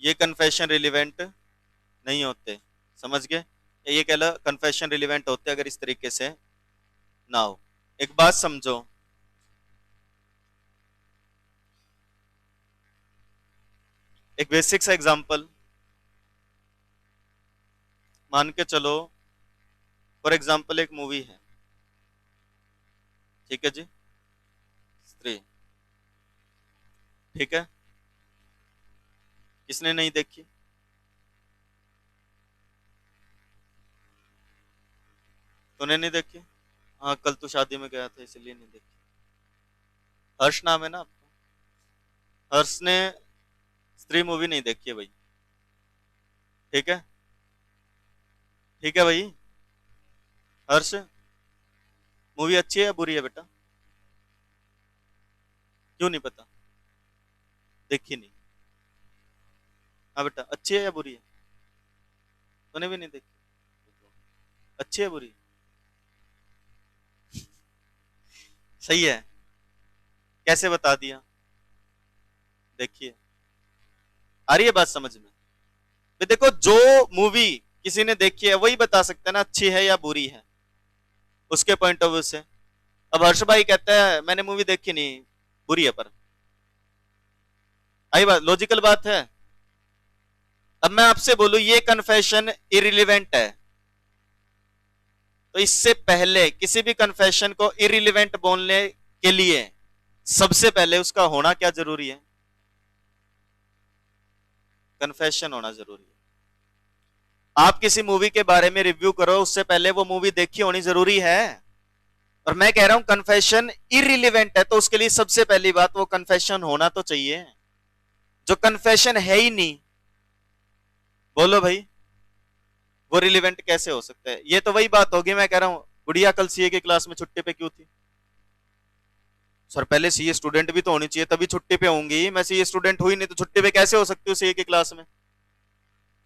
ये कन्फेशन रिलीवेंट नहीं होते, समझ गए? ये कह लो कन्फेशन रिलीवेंट होते अगर इस तरीके से ना हो। एक बात समझो, एक बेसिक सा एग्जांपल, मान के चलो फॉर एग्जाम्पल एक मूवी है, ठीक है जी, स्त्री, ठीक है, किसने नहीं देखी? तूने नहीं देखी? हाँ, कल तो शादी में गया था इसलिए नहीं देखी। हर्ष नाम है ना आपका? हर्ष ने स्त्री मूवी नहीं देखी है भाई, ठीक है, ठीक है भाई। हर्ष, मूवी अच्छी है या बुरी है बेटा? क्यों नहीं पता? देखी नहीं? हाँ बेटा, अच्छी है या बुरी है? तूने भी नहीं देखी? अच्छी है बुरी? सही है, कैसे बता दिया? देखिए, आ रही है बात समझ में? भी देखो, जो मूवी किसी ने देखी है वही बता सकता है ना अच्छी है या बुरी है, उसके पॉइंट ऑफ व्यू से। अब हर्ष भाई कहता है मैंने मूवी देखी नहीं, बुरी है, पर आई बात, लॉजिकल बात है। अब मैं आपसे बोलूं ये कन्फेशन इरिलीवेंट है, तो इससे पहले किसी भी कन्फेशन को इरिलीवेंट बोलने के लिए सबसे पहले उसका होना क्या जरूरी है? कन्फेशन होना जरूरी है। आप किसी मूवी के बारे में रिव्यू करो, उससे पहले वो मूवी देखी होनी जरूरी है। और मैं कह रहा हूं कन्फेशन इरिलीवेंट है, तो उसके लिए सबसे पहली बात वो कन्फेशन होना तो चाहिए। जो कन्फेशन है ही नहीं, बोलो भाई, वो रिलीवेंट कैसे हो सकता है? ये तो वही बात होगी, मैं कह रहा हूं गुड़िया कल सीए की क्लास में छुट्टी पे क्यों थी? सर पहले सीए स्टूडेंट भी तो होनी चाहिए तभी छुट्टी पे होंगी, मैं सीए स्टूडेंट हुई नहीं तो छुट्टी पे कैसे हो सकती हूँ सीए की क्लास में?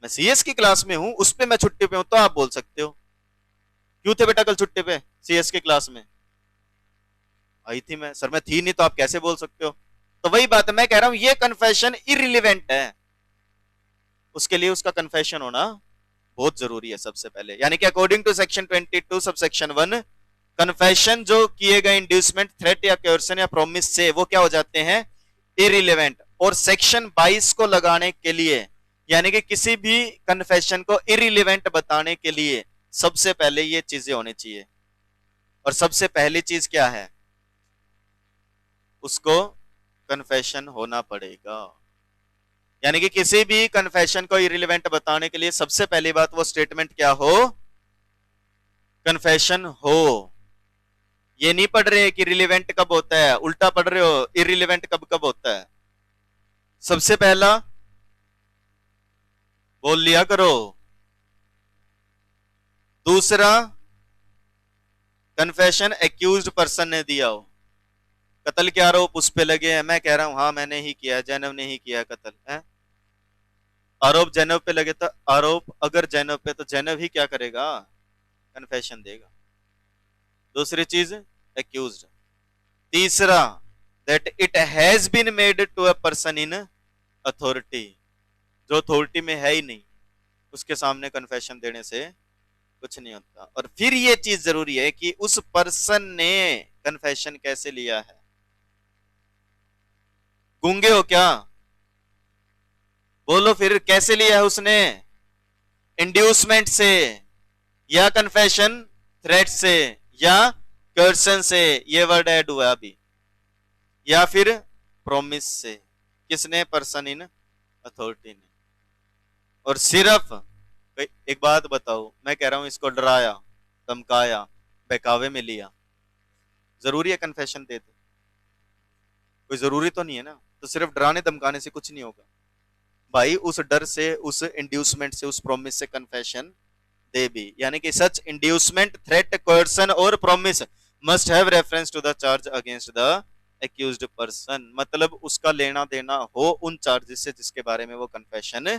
मैं सीएस की क्लास में हूं, उस पे मैं छुट्टी पे हूं, तो आप बोल सकते हो क्यों थे बेटा कल छुट्टी पे सीएस की क्लास में? आई थी मैं, सर मैं थी नहीं, तो आप कैसे बोल सकते हो? तो वही बात है, मैं कह रहा हूं ये कन्फेशन इरिलीवेंट है, उसके लिए उसका कन्फेशन होना बहुत जरूरी है सबसे पहले। यानी कि according to section 22 subsection 1, confession जो किए गए इंड्यूसमेंट, थ्रेट या कोर्सन या प्रोमिस से वो क्या हो जाते हैं? इरिलीवेंट। और सेक्शन 22 को लगाने के लिए, यानी कि किसी भी कन्फेशन को इरिलीवेंट बताने के लिए सबसे पहले ये चीजें होनी चाहिए। और सबसे पहली चीज क्या है? उसको कन्फेशन होना पड़ेगा। यानी कि किसी भी कन्फेशन को इरिलीवेंट बताने के लिए सबसे पहली बात वो स्टेटमेंट क्या हो? कन्फेशन हो। ये नहीं पढ़ रहे कि रिलेवेंट कब होता है, उल्टा पढ़ रहे हो इरिलीवेंट कब कब होता है। सबसे पहला बोल लिया करो। दूसरा, कन्फेशन एक्यूज्ड पर्सन ने दिया हो, कत्ल के आरोप उस पे लगे हैं, मैं कह रहा हूं हाँ मैंने ही किया है, जैनब ने ही किया है कत्ल है, आरोप जैनब पे लगे, तो आरोप अगर जैनब पे, तो जैनब ही क्या करेगा? कन्फेशन देगा। दूसरी चीज एक्यूज्ड। तीसरा, that it has been made to a person in authority, जो अथॉरिटी में है ही नहीं उसके सामने कन्फेशन देने से कुछ नहीं होता। और फिर ये चीज जरूरी है कि उस पर्सन ने कन्फेशन कैसे लिया है। गूंगे हो क्या? बोलो फिर, कैसे लिया है उसने? इंड्यूसमेंट से, या कन्फेशन थ्रेट से, या कर्सन से, ये वर्ड ऐड हुआ अभी, या फिर प्रोमिस से। किसने? पर्सन इन अथॉरिटी ने। और सिर्फ एक बात बताओ, मैं कह रहा हूं इसको डराया, धमकाया, बहकावे में लिया, जरूरी है कन्फेशन दे दे? कोई जरूरी तो नहीं है ना। तो सिर्फ डराने धमकाने से कुछ नहीं होगा भाई, उस डर से, उस इंड्यूसमेंट से, उस प्रोमिस से कन्फेशन दे भी। यानी कि सच इंड्यूसमेंट, थ्रेट, कोर्सन और promise must have reference to the charge against the accused person, मतलब उसका लेना देना हो उन चार्जेस से जिसके बारे में वो कन्फेशन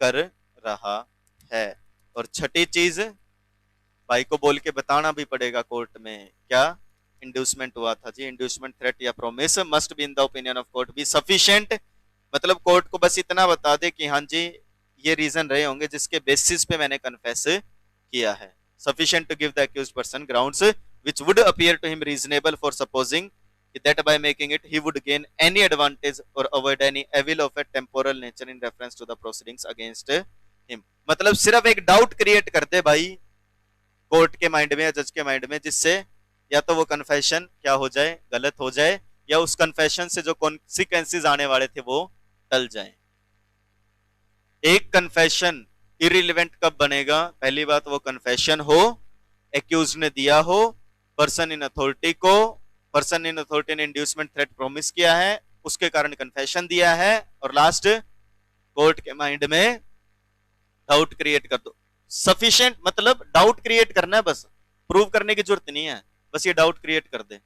कर रहा है। और छठी चीज, भाई को बोल के बताना भी पड़ेगा कोर्ट में, क्या इंड्यूसमेंट हुआ था जी, इंड्यूसमेंट, थ्रेट या promise must be in the opinion of court be sufficient, मतलब कोर्ट को बस इतना बता दे कि हाँ जी ये रीजन रहे होंगे जिसके बेसिस पे मैंने कन्फेस किया है। Sufficient to give the accused person grounds which would appear to him reasonable for supposing that by making it he would gain any advantage or avoid any evil of a temporal nature in reference to the proceedings against him, मतलब सिर्फ एक doubt create कर दे भाई court के mind में या जज के माइंड में, जिससे या तो वो कन्फेशन क्या हो जाए, गलत हो जाए, या उस कन्फेशन से जो कॉन्सिक्वेंसेस आने वाले थे वो टल जाए। एक कन्फेशन इरिलेवेंट कब बनेगा? पहली बात वो कन्फेशन हो, एक्यूज ने दिया हो, पर्सन इन अथॉरिटी को, पर्सन इन अथॉरिटी ने इंड्यूसमेंट थ्रेट प्रॉमिस किया है, उसके कारण कन्फेशन दिया है, और लास्ट कोर्ट के माइंड में डाउट क्रिएट कर दो। सफिशिएंट मतलब डाउट क्रिएट करना है, बस प्रूव करने की जरूरत नहीं है, बस ये डाउट क्रिएट कर दे।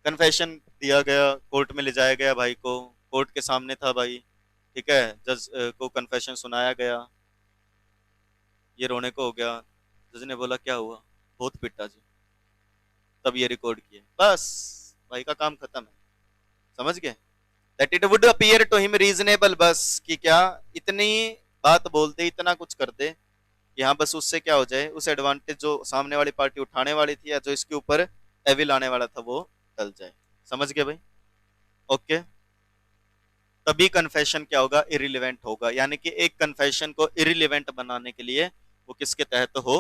कन्फेशन दिया गया, कोर्ट में ले जाया गया भाई को, कोर्ट के सामने था भाई, ठीक है, जज को कन्फेशन सुनाया गया, ये रोने को हो गया, जज ने बोला क्या हुआ, बहुत पिटा जी, तब ये रिकॉर्ड किए, बस भाई का काम खत्म है। समझ गए? That it would appear to him reasonable, बस कि क्या इतनी बात बोलते, इतना कुछ कर दे, यहाँ बस उससे क्या हो जाए, उस एडवांटेज जो सामने वाली पार्टी उठाने वाली थी या जो इसके ऊपर एविल आने वाला था वो टल जाए। समझ गए भाई? ओके, तभी कन्फेशन क्या होगा, इरिलेवेंट होगा, यानी कि एक कन्फेशन को इरिलेवेंट बनाने के लिए वो किसके तहत हो,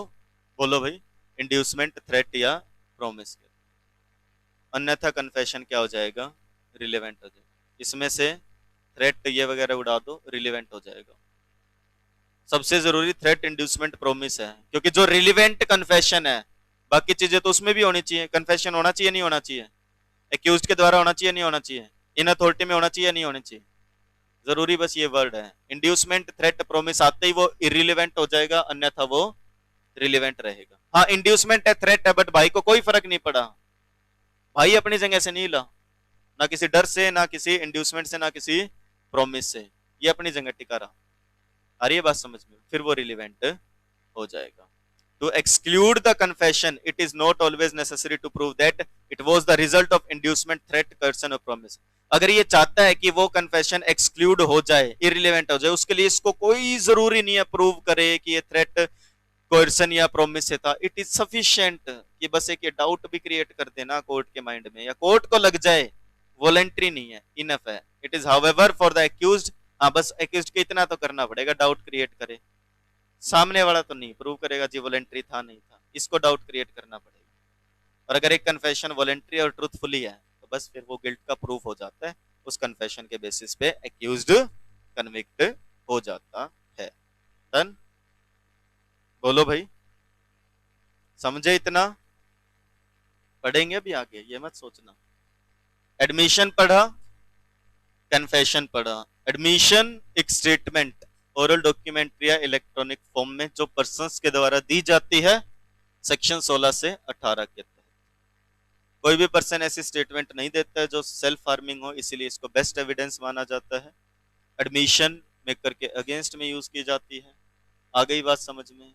बोलो भाई, इंड्यूसमेंट, थ्रेट या प्रॉमिस के, अन्यथा कन्फेशन क्या हो जाएगा, रिलेवेंट हो जाएगा। इसमें से थ्रेट ये वगैरह उड़ा दो, रिलेवेंट हो जाएगा। सबसे जरूरी थ्रेट, इंड्यूसमेंट, प्रॉमिस है, क्योंकि जो रिलेवेंट कन्फेशन है, बाकी चीजें तो उसमें भी होनी चाहिए, कन्फेशन होना चाहिए नहीं होना चाहिए, एक्यूज्ड के द्वारा होना चाहिए नहीं होना चाहिए, इन अथॉरिटी में होना चाहिए नहीं होना चाहिए, जरूरी बस ये वर्ड है। इंड्यूसमेंट, थ्रेट, प्रॉमिस आते ही वो इरिलेवेंट हो जाएगा, अन्यथा वो रिलेवेंट रहेगा। हाँ, इंड्यूसमेंट है, थ्रेट है, बट भाई को कोई फर्क नहीं पड़ा, भाई अपनी जगह से नहीं हिला, ना किसी डर से, ना किसी इंड्यूसमेंट से, ना किसी प्रॉमिस से, ये अपनी जगह टिका रहा। आ रही है बात समझ में? फिर वो रिलेवेंट हो जाएगा। To exclude the confession, it is not always necessary to prove that it was the result of inducement, threat, coercion or promise. अगर ये चाहता है कि वो कन्फेशन एक्सक्लूड हो जाए, इरिलेवेंट हो जाए, उसके लिए इसको कोई जरूरी नहीं है प्रूव करे कि ये थ्रेट, कोर्सन या प्रोमिस से था। इट इज सफिशिएंट कि बस एक ये डाउट भी क्रिएट कर देना कोर्ट के माइंड में, या कोर्ट को लग जाए, वॉलेंट्री नहीं है, इनफ है। It is however for the accused, हाँ बस एक्यूज्ड को इतना तो करना पड़ेगा, डाउट क्रिएट करे, सामने वाला तो नहीं प्रूव करेगा जी वॉलेंट्री था नहीं था, इसको डाउट क्रिएट करना पड़ेगा। और अगर एक कन्फेशन वॉलेंट्री और ट्रूथफुली है तो बस फिर वो गिल्ट का प्रूफ हो जाता है, उस कन्फेशन के बेसिस पे एक्यूज्ड कन्विक्ट हो जाता है। डन? बोलो भाई, समझे? इतना पढ़ेंगे भी आगे, ये मत सोचना। एडमिशन पढ़ा, कन्फेशन पढ़ा। एडमिशन एक स्टेटमेंट, ओरल डॉक्यूमेंट्री या इलेक्ट्रॉनिक फॉर्म में जो पर्संस के द्वारा दी जाती है सेक्शन 16 से 18 के तहत। कोई भी पर्सन ऐसी स्टेटमेंट नहीं देता है जो सेल्फ हार्मिंग हो, इसीलिए इसको बेस्ट एविडेंस माना जाता है। एडमिशन मेकर के अगेंस्ट में यूज की जाती है। आ गई बात समझ में?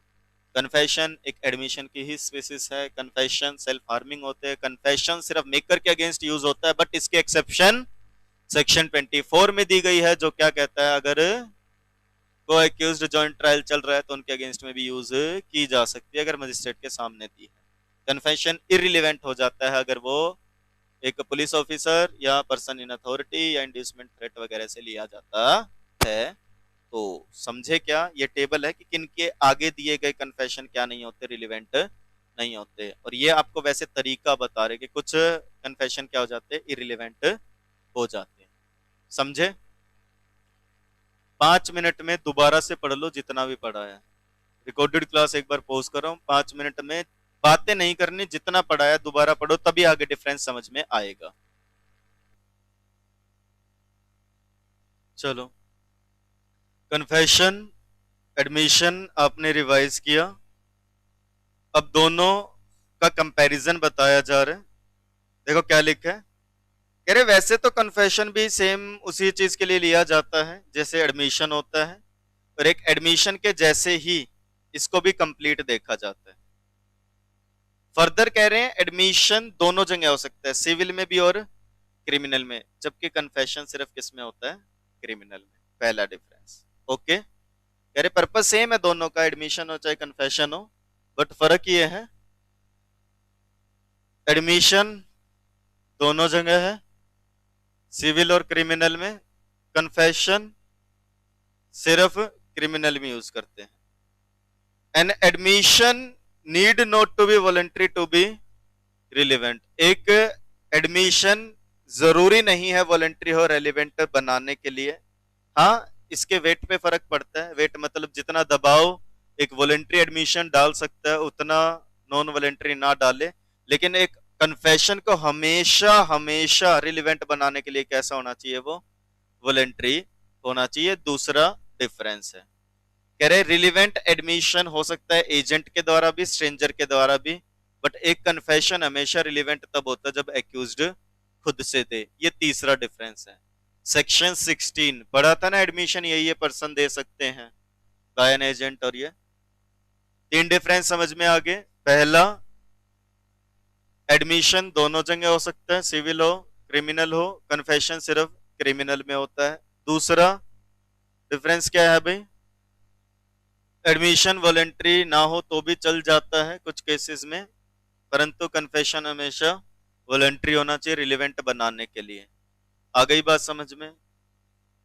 कन्फेशन एक एडमिशन की ही स्पेसिस है, कन्फेशन सेल्फ हार्मिंग होते हैं, कन्फेशन सिर्फ मेकर के अगेंस्ट यूज होता है, बट इसके एक्सेप्शन सेक्शन 24 में दी गई है, जो क्या कहता है, अगर को एक्यूज्ड जॉइंट ट्रायल चल रहा है तो उनके अगेंस्ट में भी यूज की जा सकती है, अगर मजिस्ट्रेट के सामने दी है। कन्फेशन इररिलेवेंट हो जाता है अगर वो एक पुलिस ऑफिसर या पर्सन इन अथॉरिटी या इंड्यूसमेंट थ्रेट वगैरह से लिया जाता है। तो समझे क्या, ये टेबल है कि किन के आगे दिए गए कन्फेशन क्या नहीं होते, रिलेवेंट नहीं होते। और ये आपको वैसे तरीका बता रहे कि कुछ कन्फेशन क्या हो जाते हैं, इररिलेवेंट हो जाते हैं। समझे? 5 मिनट में दोबारा से पढ़ लो जितना भी पढ़ा है। रिकॉर्डेड क्लास एक बार पॉज कर रहा हूं, 5 मिनट में बातें नहीं करनी, जितना पढ़ा है दोबारा पढ़ो, तभी आगे डिफरेंस समझ में आएगा। चलो, कन्फेशन, एडमिशन आपने रिवाइज किया, अब दोनों का कंपैरिजन बताया जा रहा है। देखो क्या लिखा है, कह रहे वैसे तो कन्फेशन भी सेम उसी चीज के लिए लिया जाता है जैसे एडमिशन होता है, और एक एडमिशन के जैसे ही इसको भी कंप्लीट देखा जाता है। फर्दर कह रहे हैं एडमिशन दोनों जगह हो सकता है, सिविल में भी और क्रिमिनल में, जबकि कन्फेशन सिर्फ किस में होता है, क्रिमिनल में। पहला डिफरेंस। ओके, कह रहे पर्पस सेम है दोनों का, एडमिशन हो चाहे कन्फेशन हो, बट फर्क ये है एडमिशन दोनों जगह है, सिविल और क्रिमिनल में, कन्फेशन सिर्फ क्रिमिनल में यूज करते हैं। An admission need not to be voluntary to be relevant. एक एडमिशन जरूरी नहीं है वॉलंटरी हो रेलिवेंट बनाने के लिए। हाँ, इसके वेट पे फर्क पड़ता है। वेट मतलब जितना दबाव एक वॉलंटरी एडमिशन डाल सकता है उतना नॉन वॉलंटरी ना डाले। लेकिन एक कन्फेशन को हमेशा हमेशा रिलेवेंट बनाने के लिए कैसा होना चाहिए, वो वॉलंटरी होना चाहिए। दूसरा डिफरेंस है, कह रहे रिलेवेंट एडमिशन हो सकता है एजेंट के द्वारा भी, स्ट्रेंजर के द्वारा भी, बट एक कन्फेशन हमेशा रिलेवेंट तब होता है जब एक्यूज्ड खुद से दे। ये तीसरा डिफरेंस है। सेक्शन 16 पढ़ा था ना, एडमिशन यही पर्सन दे सकते हैं बाय एन एजेंट। और ये तीन डिफरेंस समझ में आ गए। पहला, एडमिशन दोनों जगह हो सकता है, सिविल हो क्रिमिनल हो, कन्फेशन सिर्फ क्रिमिनल में होता है। दूसरा डिफरेंस क्या है भाई, एडमिशन वॉलंटरी ना हो तो भी चल जाता है कुछ केसेस में, परंतु कन्फेशन हमेशा वॉलंटरी होना चाहिए रिलेवेंट बनाने के लिए। आ गई बात समझ में?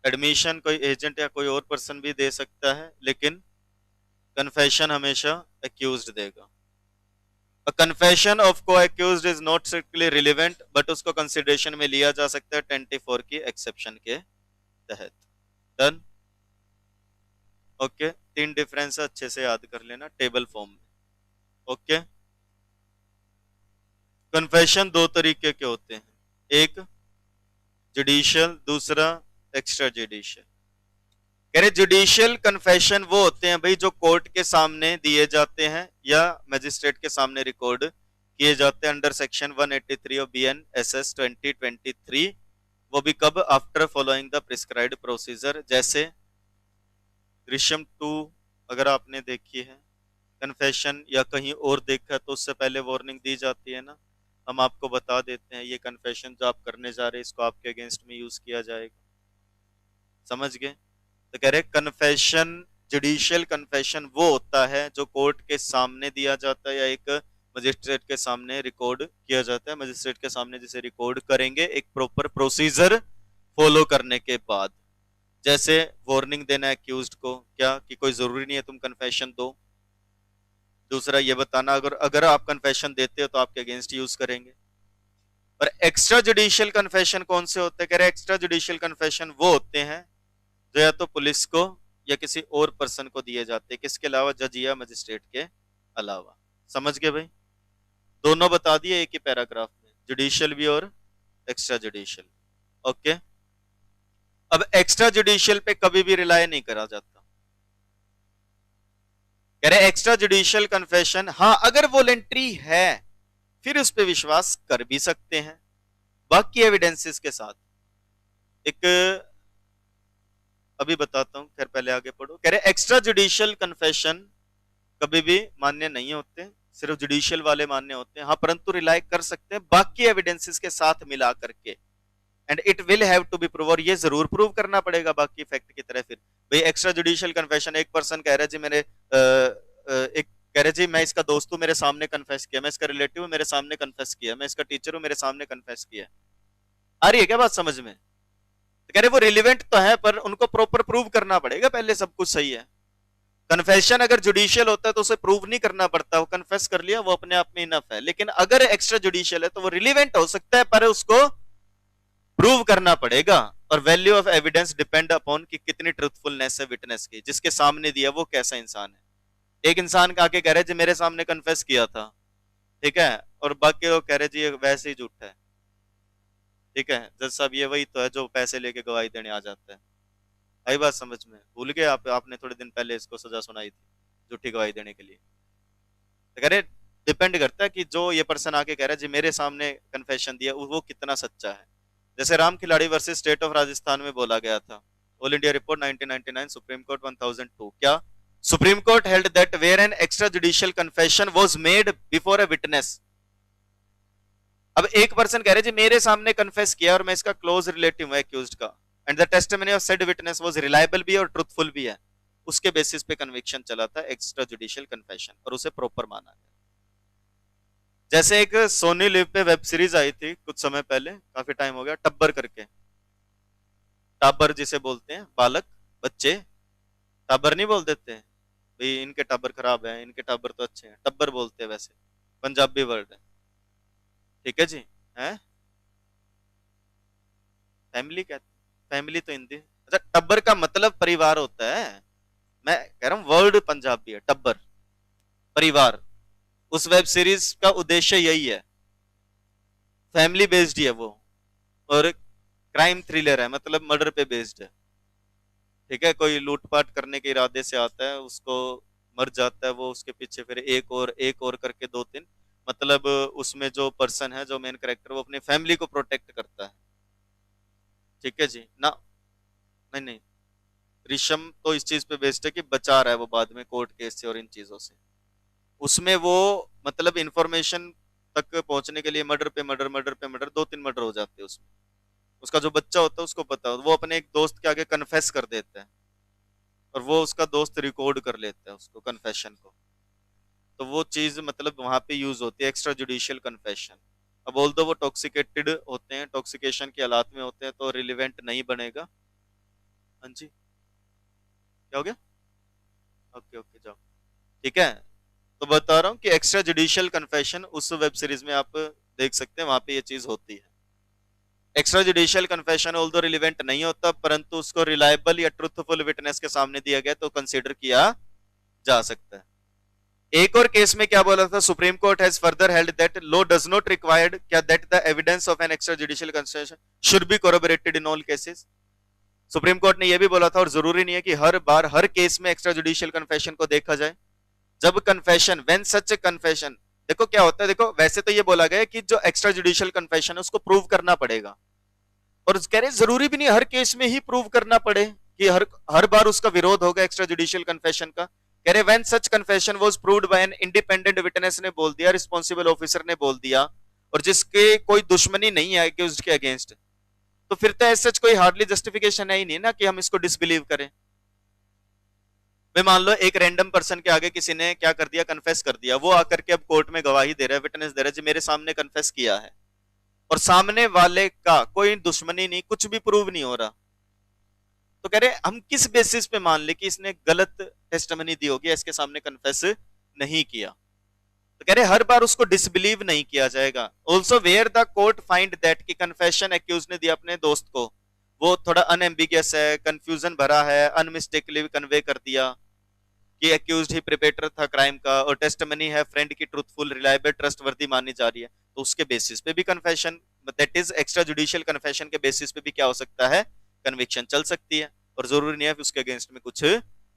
एडमिशन कोई एजेंट या कोई और पर्सन भी दे सकता है, लेकिन कन्फेशन हमेशा एक्यूज्ड देगा। A confession of co-accused is not strictly relevant, but उसको कंसिडरेशन में लिया जा सकता है 24 की एक्सेप्शन के तहत। डन? ओके, तीन डिफरेंस अच्छे से याद कर लेना टेबल फॉर्म में। ओके, कन्फेशन दो तरीके के होते हैं, एक जुडिशियल, दूसरा एक्स्ट्रा जुडिशियल। कह रहे जुडिशियल कन्फेशन वो होते हैं भाई जो कोर्ट के सामने दिए जाते हैं या मजिस्ट्रेट के सामने रिकॉर्ड किए जाते हैं अंडर सेक्शन 183 ऑफ BNSS 2023। वो भी कब? After following the prescribed procedure. जैसे दृश्यम 2 अगर आपने देखी है, कन्फेशन या कहीं और देखा तो उससे पहले वार्निंग दी जाती है ना, हम आपको बता देते हैं ये कन्फेशन जो आप करने जा रहे हैं इसको आपके अगेंस्ट में यूज किया जाएगा। समझ गए? तो कह रहे कन्फेशन, जुडिशियल कन्फेशन वो होता है जो कोर्ट के सामने दिया जाता है या एक मजिस्ट्रेट के सामने रिकॉर्ड किया जाता है। मजिस्ट्रेट के सामने जिसे रिकॉर्ड करेंगे एक प्रॉपर प्रोसीजर फॉलो करने के बाद। जैसे वार्निंग देना एक्यूज्ड को, क्या कि कोई जरूरी नहीं है तुम कन्फेशन दो। दूसरा ये बताना अगर आप कन्फेशन देते हो तो आपके अगेंस्ट यूज करेंगे। और एक्स्ट्रा जुडिशियल कन्फेशन कौन से होते हैं? कह रहे एक्स्ट्रा जुडिशियल कन्फेशन वो होते हैं जो या तो पुलिस को या किसी और पर्सन को दिए जाते हैं, किसके अलावा? जज या मजिस्ट्रेट के अलावा। समझ गए भाई? दोनों बता दिए एक ही पैराग्राफ में, जुडिशियल भी और एक्स्ट्रा जुडिशियल। ओके, अब एक्स्ट्रा जुडिशियल पे कभी भी रिलाय नहीं करा जाता। कह रहे एक्स्ट्रा जुडिशियल कन्फेशन, हाँ अगर वॉलेंट्री है फिर उस पर विश्वास कर भी सकते हैं बाकी एविडेंसेस के साथ। एक अभी बताता हूं, खैर पहले आगे पढ़ो। कह रहे एक्स्ट्रा जुडिशियल कन्फेशन कभी भी मान्य नहीं होते, सिर्फ जुडिशियल वाले मान्य होते हैं। हाँ, परंतु रिलाय कर सकते हैं बाकी एविडेंसेस के साथ मिला करके। And it will have to be prove, और ये जरूर प्रूव करना पड़ेगा बाकी फैक्ट की तरह। फिर भाई एक्स्ट्रा जुडिशियल कन्फेशन, एक पर्सन कह रहा है जी मैंने एक कह रहे जी मैं इसका दोस्त हूं, मेरे सामने कन्फेस किया, मैं इसका रिलेटिव हूं, मेरे सामने कन्फेस किया, मैं इसका टीचर हूं, मेरे सामने कन्फेस किया। आ रही है क्या बात समझ में? तो कह रहे वो रिलेवेंट तो है पर उनको प्रॉपर प्रूव करना पड़ेगा पहले, सब कुछ सही है। कन्फेशन अगर जुडिशियल होता है तो उसे प्रूव नहीं करना पड़ता, वो कन्फेस कर लिया वो अपने आप में इनफ है। लेकिन अगर एक्स्ट्रा जुडिशियल है तो वो रिलेवेंट हो सकता है पर उसको प्रूव करना पड़ेगा। और value of evidence depend upon कि कितनी ट्रूथफुलनेस है विटनेस की, जिसके सामने दिया वो कैसा इंसान है। एक इंसान का आके कह रहे जी मेरे सामने कन्फेस किया था, ठीक है, और बाकी लोग कह रहे जी वैसे ही झूठा है, ठीक है, जज साहब ये वही तो है जो पैसे लेके गवाही देने आ जाता है। आई बात समझ में? भूल गए आपने थोड़े दिन पहले इसको सजा सुनाई थी झूठी गवाही देने के लिए। तो कह रहे डिपेंड करता है कि जो ये पर्सन आके कह रहा है जी मेरे सामने कन्फेशन दिया वो कितना सच्चा है। जैसे राम खिलाड़ी वर्सेस स्टेट ऑफ राजस्थान में बोला गया था, all India report 1999, supreme court 1002। क्या supreme court held that where an extra judicial confession was made before a witness. अब एक पर्सन कह रहे जी मेरे सामने कन्फेस किया और मैं इसका क्लोज रिलेटिव हूं एक्यूज्ड का, and the testimony of said witness was reliable भी और ट्रूथफुल भी है, उसके बेसिस पे कन्विक्शन चला था एक्स्ट्रा जुडिशियल कन्फेशन और उसे प्रॉपर माना गया। जैसे एक सोनी लिव पे वेब सीरीज आई थी कुछ समय पहले, काफी टाइम हो गया, टब्बर करके, टाबर जिसे बोलते हैं बालक बच्चे, टाबर नहीं बोल देते भाई, इनके टाबर खराब है, इनके टाबर तो अच्छे हैं, टब्बर बोलते हैं वैसे, पंजाबी वर्ड है। ठीक है जी। है फैमिली कहते, फैमिली तो हिंदी, अच्छा टब्बर का मतलब परिवार होता है। मैं कह रहा हूँ वर्ड पंजाबी है टब्बर, परिवार। उस वेब सीरीज का उद्देश्य यही है, फैमिली बेस्ड ही है वो, और क्राइम थ्रिलर है, मतलब मर्डर पे बेस्ड है। ठीक है, कोई लूटपाट करने के इरादे से आता है, उसको मर जाता है वो, उसके पीछे फिर एक और करके दो तीन, मतलब उसमें जो पर्सन है, जो मेन कैरेक्टर, वो अपनी फैमिली को प्रोटेक्ट करता है। ठीक है जी ना। नहीं नहीं, ऋषम तो इस चीज पे बेस्ड है कि बचा रहा है वो बाद में कोर्ट केस से और इन चीजों से। उसमें वो मतलब इंफॉर्मेशन तक पहुंचने के लिए मर्डर पे मर्डर, मर्डर पे मर्डर, दो तीन मर्डर हो जाते हैं उसमें। उसका जो बच्चा होता है उसको पता है, वो अपने एक दोस्त के आगे कन्फेस कर देता है, और वो उसका दोस्त रिकॉर्ड कर लेता है उसको कन्फेशन को। तो वो चीज मतलब वहां पे यूज होती है, एक्स्ट्रा जुडिशियल कन्फेशन। अब बोल दो वो टॉक्सिकेटेड होते हैं, टॉक्सिकेशन की हालात में होते हैं, तो रिलेवेंट नहीं बनेगा। हाँ जी, क्या हो गया? ओके ओके जाओ। ठीक है, तो बता रहा हूँ कि एक्स्ट्रा जुडिशियल कन्फेशन उस वेब सीरीज में आप देख सकते हैं, वहां पे ये चीज होती है। Extra judicial confession although relevant नहीं होता, परंतु उसको रिलायबल या ट्रुथफुल विटनेस के सामने दिया गया तो कंसीडर किया जा सकता है। एक और केस में क्या बोला था, supreme court has further held that law does not required क्या that the evidence of an extra judicial confession should be corroborated in all cases. Supreme court ने यह भी बोला था, और जरूरी नहीं है कि हर बार हर केस में एक्स्ट्रा जुडिशियल कन्फेशन को देखा जाए। जब कन्फेशन, व्हेन सच कन्फेशन, देखो क्या होता है, देखो वैसे तो ये बोला गया कि जो एक्स्ट्रा जुडिशियल कन्फेशन है उसको प्रूव करना पड़ेगा, और कह रहे जरूरी भी नहीं हर केस में ही प्रूव करना पड़े कि हर हर बार उसका विरोध होगा एक्स्ट्रा जुडिशियल कन्फेशन का। कह रहे when such confession was proved bye an independent witness ने बोल दिया, रिस्पॉन्सिबल ऑफिसर ने बोल दिया, और जिसके कोई दुश्मनी नहीं है कि उसके अगेंस्ट, तो फिर तो ऐसा कोई हार्डली जस्टिफिकेशन है ही नहीं ना कि हम इसको डिसबिलीव करें। भाई मान लो एक रैंडम पर्सन के आगे किसी ने क्या कर दिया, कन्फेस कर दिया, वो आकर के अब कोर्ट में गवाही दे रहा है, विटनेस दे रहा है जी मेरे सामने कन्फेस किया है, और सामने वाले का कोई दुश्मनी नहीं, कुछ भी प्रूव नहीं हो रहा, तो कह रहे हम किस बेसिस पे मान ले कि इसने गलत टेस्टमनी दी होगी, इसके सामने कन्फेस नहीं किया। तो कह रहे हर बार उसको डिसबिलीव नहीं किया जाएगा। Also where the court find that कि कन्फेशन एक्यूज ने दिया अपने दोस्त को, वो थोड़ा अनएम्बिगियस है, कंफ्यूजन भरा है, अनमिस्टेकली कन्वे कर दिया कि एक्यूज्ड ही प्रिपेटर था क्राइम का, और टेस्टमनी है फ्रेंड की ट्रूथफुल, रिलायबल, ट्रस्टवर्दी मानी जा रही है, तो उसके बेसिस पे भी confession, that is extra judicial confession के बेसिस पे भी क्या हो सकता है, कन्विक्शन चल सकती है, और जरूरी नहीं है कि उसके अगेंस्ट में कुछ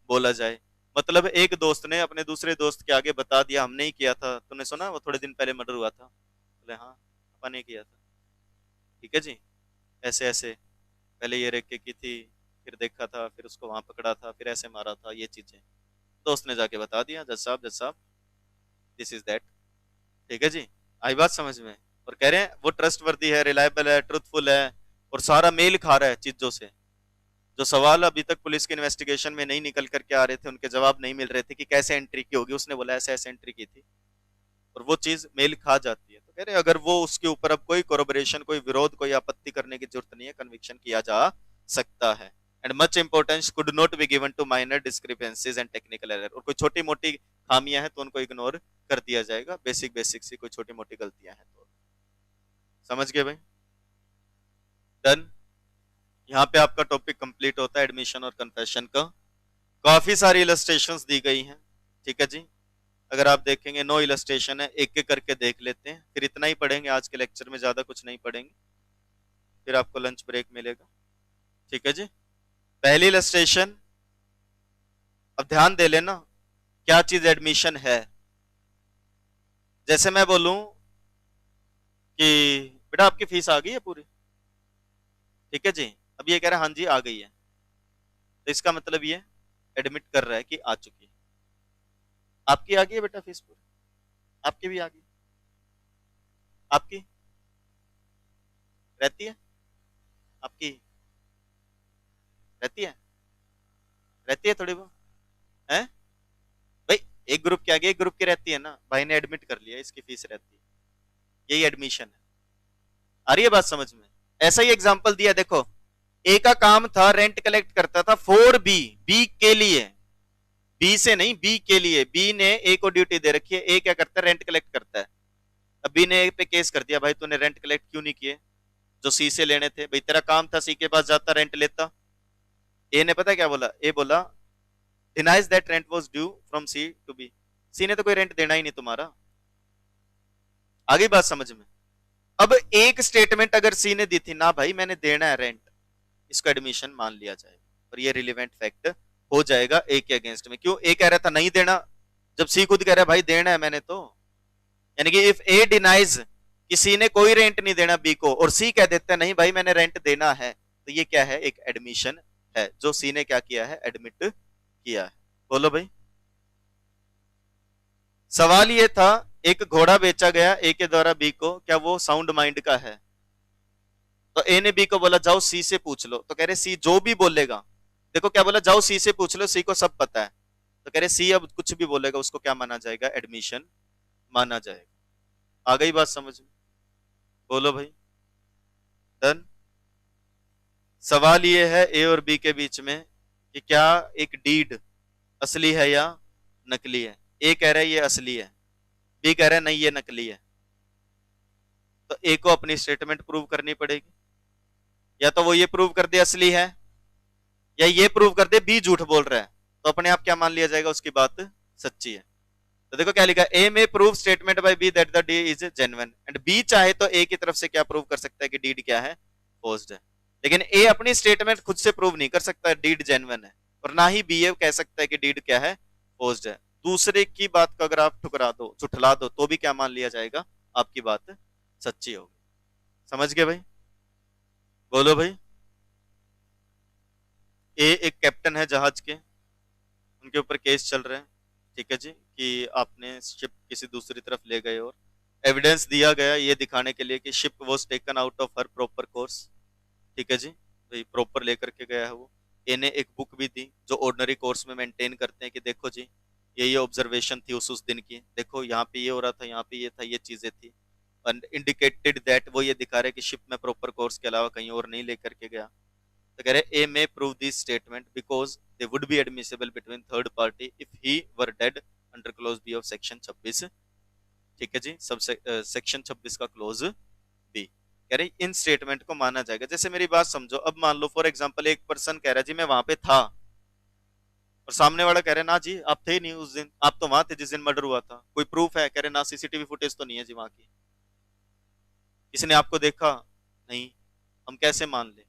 बोला जाए। मतलब एक दोस्त ने अपने दूसरे दोस्त के आगे बता दिया हमने ही किया था, तुमने सुना वो थोड़े दिन पहले मर्डर हुआ था, बोले हाँ अपन ने किया था। ठीक है जी, ऐसे ऐसे पहले ये रेक के की थी, फिर देखा था, फिर उसको वहां पकड़ा था, फिर ऐसे मारा था, ये चीजें दोस्त ने जाके बता दिया, जज साहब दिस इज दैट। ठीक है जी, आई बात समझ में। और कह रहे हैं वो ट्रस्टवर्दी है, रिलायबल है, ट्रुथफुल है, और सारा मेल खा रहा है चीजों से। जो सवाल अभी तक पुलिस के इन्वेस्टिगेशन में नहीं निकल करके आ रहे थे, उनके जवाब नहीं मिल रहे थे कि कैसे एंट्री की होगी, उसने बोला ऐसे ऐसे एंट्री की थी, और वो चीज मेल खा जाती है। तो कह रहे अगर वो उसके ऊपर अब कोई कोरोबरेशन, कोई विरोध, कोई आपत्ति करने की जरूरत नहीं है, कन्विक्शन किया जा सकता है। And much importance could not be given to minor discrepancies and technical error, और कोई छोटी मोटी खामियां हैं तो उनको इग्नोर कर दिया जाएगा, बेसिक बेसिक सी कोई छोटी मोटी गलतियां हैं तो। समझ गए भाई? डन। यहाँ पे आपका टॉपिक कंप्लीट होता है एडमिशन और कन्फेशन का। काफी सारी इलस्ट्रेशंस दी गई हैं। ठीक है जी, अगर आप देखेंगे 9 इलस्ट्रेशन है, एक एक करके देख लेते हैं, फिर इतना ही पढ़ेंगे आज के लेक्चर में, ज्यादा कुछ नहीं पढ़ेंगे, फिर आपको लंच ब्रेक मिलेगा। ठीक है जी, पहली इलस्ट्रेशन, अब ध्यान दे लेना क्या चीज एडमिशन है। जैसे मैं बोलूं कि बेटा आपकी फीस आ गई है पूरी, ठीक है जी, अब ये कह रहा है हाँ जी आ गई है, तो इसका मतलब ये एडमिट कर रहा है कि आ चुकी है। आपकी आ गई है बेटा फीस पूरी, आपकी भी आ गई, आपकी रहती है, आपकी रहती है, रहती है थोड़ी बहुत है भाई, एक ग्रुप की आगे एक ग्रुप की रहती है ना, भाई ने एडमिट कर लिया इसकी फीस रहती है, यही एडमिशन है। आ रही है बात समझ में? ऐसा ही एग्जांपल दिया, देखो ए का काम था रेंट कलेक्ट करता था फॉर बी, बी के लिए, बी से नहीं, बी के लिए। बी ने ए को ड्यूटी दे रखी है, ए क्या करता है, रेंट कलेक्ट करता है। अब बी ने ए पे केस कर दिया, भाई तूने रेंट कलेक्ट क्यों नहीं किए जो सी से लेने थे, भाई तेरा काम था सी के पास जाता रेंट लेता। ए ने पता क्या बोला, ए बोला denies that rent was due from C to B. C ने तो कोई रेंट देना ही नहीं तुम्हारा। आगे बात समझ में। अब एक स्टेटमेंट अगर सी ने दी थी ना भाई मैंने देना है रेंट, इसको एडमिशन मान लिया जाएगा और ये रिलेवेंट फैक्ट हो जाएगा ए के अगेंस्ट में। क्यों, ए कह रहा था नहीं देना, जब सी खुद कह रहा है भाई देना है मैंने तो। यानी कि इफ ए डिनाइज कि सी ने कोई रेंट नहीं देना बी को, और सी कह देता है नहीं भाई मैंने रेंट देना है, तो ये क्या है, एक एडमिशन है जो सी ने क्या किया है, एडमिट किया है। बोलो भाई। सवाल ये था, एक घोड़ा बेचा गया ए के द्वारा बी को, क्या वो साउंड माइंड का है? तो ए ने बी को बोला जाओ सी से पूछ लो, तो कह रहे सी जो भी बोलेगा, देखो क्या बोला, जाओ सी से पूछ लो, सी को सब पता है। तो कह रहे सी अब कुछ भी बोलेगा उसको क्या माना जाएगा, एडमिशन माना जाएगा। आ गई बात समझ में? बोलो भाई। डन। सवाल ये है ए और बी के बीच में कि क्या एक डीड असली है या नकली है। ए कह रहा है ये असली है, बी कह रहा है नहीं ये नकली है। तो ए को अपनी स्टेटमेंट प्रूव करनी पड़ेगी, या तो वो ये प्रूव कर दे असली है, या ये प्रूव कर दे बी झूठ बोल रहा है। तो अपने आप क्या मान लिया जाएगा, उसकी बात सच्ची है। तो देखो क्या लिखा, ए में prove statement by B that the D is genuine, and B चाहे तो ए की तरफ से क्या प्रूव कर सकता है कि डीड क्या है, फोर्स्ड है। लेकिन ए अपनी स्टेटमेंट खुद से प्रूव नहीं कर सकता डीड जेन्युइन है, और ना ही बी ए कह सकता है कि डीड क्या है, फोर्स्ड है। दूसरे की बात को अगर आप ठुकरा दो, झुठला दो, तो भी क्या मान लिया जाएगा, आपकी बात सच्ची होगी। समझ गए भाई? बोलो भाई। ए एक कैप्टन है जहाज के, उनके ऊपर केस चल रहे हैं, ठीक है जी, कि आपने शिप किसी दूसरी तरफ ले गए, और एविडेंस दिया गया ये दिखाने के लिए कि ship was taken out of her proper course. ठीक है जी, भाई प्रॉपर लेकर के गया है वो। ए ने एक बुक भी दी जो ऑर्डिनरी कोर्स में मेंटेन करते हैं कि देखो जी ये ऑब्जर्वेशन थी उस दिन की, देखो यहाँ पे ये हो रहा था, यहाँ पे ये था, ये चीजें थी, और इंडिकेटेड दैट वो ये दिखा रहे कि शिप में प्रॉपर कोर्स के अलावा कहीं और नहीं लेकर के गया। तो कह रहे A may prove this statement because they would be admissible between third party if he were dead under clause B of section 26। ठीक है जी, सब सेक्शन 26 का क्लोज बी। कह रहे इन स्टेटमेंट को माना जाएगा। जैसे मेरी बात समझो, अब मान लो फॉर एग्जांपल एक पर्सन कह रहा है जी मैं वहां पे था, और सामने वाला कह रहे ना जी आप थे नहीं उस दिन, आप तो वहां थे जिस दिन मर्डर हुआ था, कोई प्रूफ है? कह रहे ना सीसीटीवी फुटेज तो नहीं है जी वहां की, किसी ने आपको देखा नहीं, हम कैसे मान ले?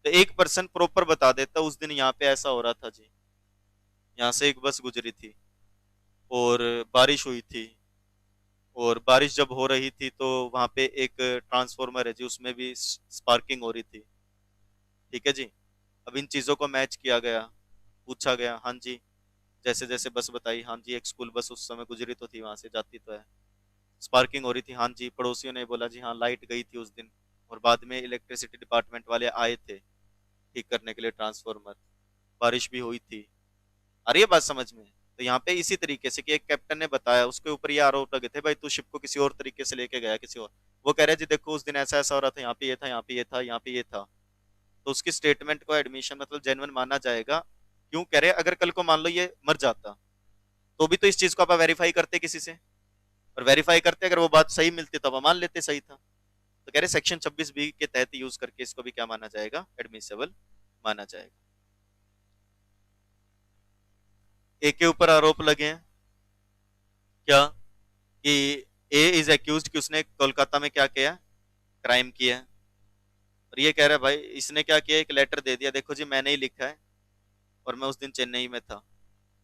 तो एक पर्सन प्रॉपर बता देता उस दिन यहाँ पे ऐसा हो रहा था जी, यहाँ से एक बस गुजरी थी और बारिश हुई थी, और बारिश जब हो रही थी तो वहां पे एक ट्रांसफॉर्मर है जी उसमें भी स्पार्किंग हो रही थी। ठीक है जी, अब इन चीजों को मैच किया गया, पूछा गया हाँ जी, जैसे जैसे बस बताई हाँ जी एक स्कूल बस उस समय गुजरी तो थी वहां से, जाती तो है, स्पार्किंग हो रही थी हाँ जी, पड़ोसियों ने बोला जी हाँ लाइट गई थी उस दिन, और बाद में इलेक्ट्रिसिटी डिपार्टमेंट वाले आए थे ठीक करने के लिए ट्रांसफॉर्मर, बारिश भी हुई थी। आ रही है बात समझ में? तो यहाँ पे इसी तरीके से कि एक कैप्टन ने बताया, उसके ऊपर ये आरोप लगे थे भाई तू शिप को किसी और तरीके से लेके गया किसी और, वो कह रहे जी देखो उस दिन ऐसा ऐसा हो रहा था, यहाँ पे ये था, यहाँ पे ये था, यहाँ पे ये था। तो उसकी स्टेटमेंट को एडमिशन मतलब जेन्युइन माना जाएगा। क्यों कह रहे, अगर कल को मान लो ये मर जाता तो भी तो इस चीज को आप वेरीफाई करते किसी से, और वेरीफाई करते अगर वो बात सही मिलती तो आप मान लेते सही था। तो कह रहे सेक्शन 26 बी के तहत यूज करके इसको भी क्या माना जाएगा, एडमिसेबल माना जाएगा। ए के ऊपर आरोप लगे हैं क्या, कि ए इज एक्यूज कि उसने कोलकाता में क्या किया, क्राइम किया है। और ये कह रहा है भाई इसने क्या किया, एक लेटर दे दिया देखो जी मैंने ही लिखा है, और मैं उस दिन चेन्नई में था,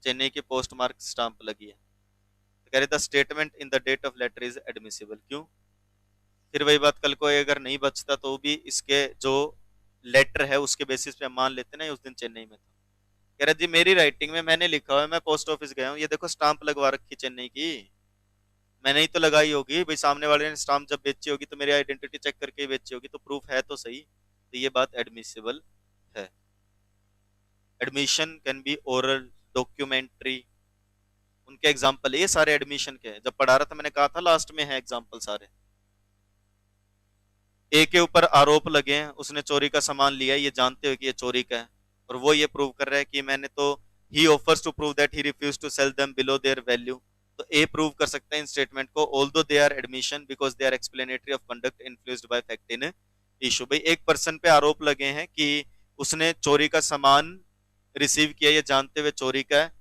चेन्नई की पोस्ट मार्क स्टाम्प लगी है। तो कह रहे the statement in the date of letter is admissible. क्यों? फिर वही बात, कल को अगर नहीं बचता तो भी इसके जो लेटर है उसके बेसिस पे हम मान लेते ना उस दिन चेन्नई में था। कह रहे जी मेरी राइटिंग में मैंने लिखा हुआ है, मैं पोस्ट ऑफिस गया हूँ, ये देखो स्टाम्प लगवा रखी चेन्नई की, मैंने ही तो लगाई होगी भाई, सामने वाले ने स्टाम्प जब बेची होगी तो मेरी आइडेंटिटी चेक करके ही बेची होगी, तो प्रूफ है तो सही। तो ये बात एडमिसिबल है। Admission can be oral, documentary, उनके एग्जाम्पल ये सारे एडमिशन के हैं। जब पढ़ा रहा था मैंने कहा था लास्ट में है एग्जाम्पल सारे। ए के ऊपर आरोप लगे हैं, उसने चोरी का सामान लिया है ये जानते हुए कि ये चोरी का है, और वो ये प्रूव कर रहा है कि मैंने तो he offers to prove that he refuse to sell them below their value. तो ए प्रूव कर सकता है इन स्टेटमेंट को, although they are admission because they are explanatory of conduct influenced by fact in issue. भाई एक person पे आरोप लगे हैं कि उसने चोरी का सामान रिसीव किया, ये जानते हुए चोरी का है,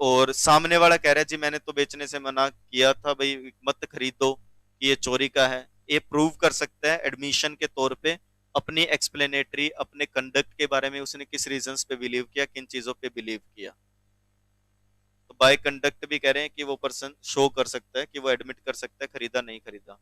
और सामने वाला कह रहा है जी मैंने तो बेचने से मना किया था, भाई मत खरीदो, ये चोरी का है। ये प्रूव कर सकता है एडमिशन के तौर पे अपनी एक्सप्लेनेटरी, अपने कंडक्ट के बारे में उसने किस रीजंस पे बिलीव किया, किन चीजों पे बिलीव किया। तो बाय कंडक्ट भी कह रहे हैं कि वो पर्सन शो कर सकता है कि वो एडमिट कर सकता है खरीदा नहीं खरीदा।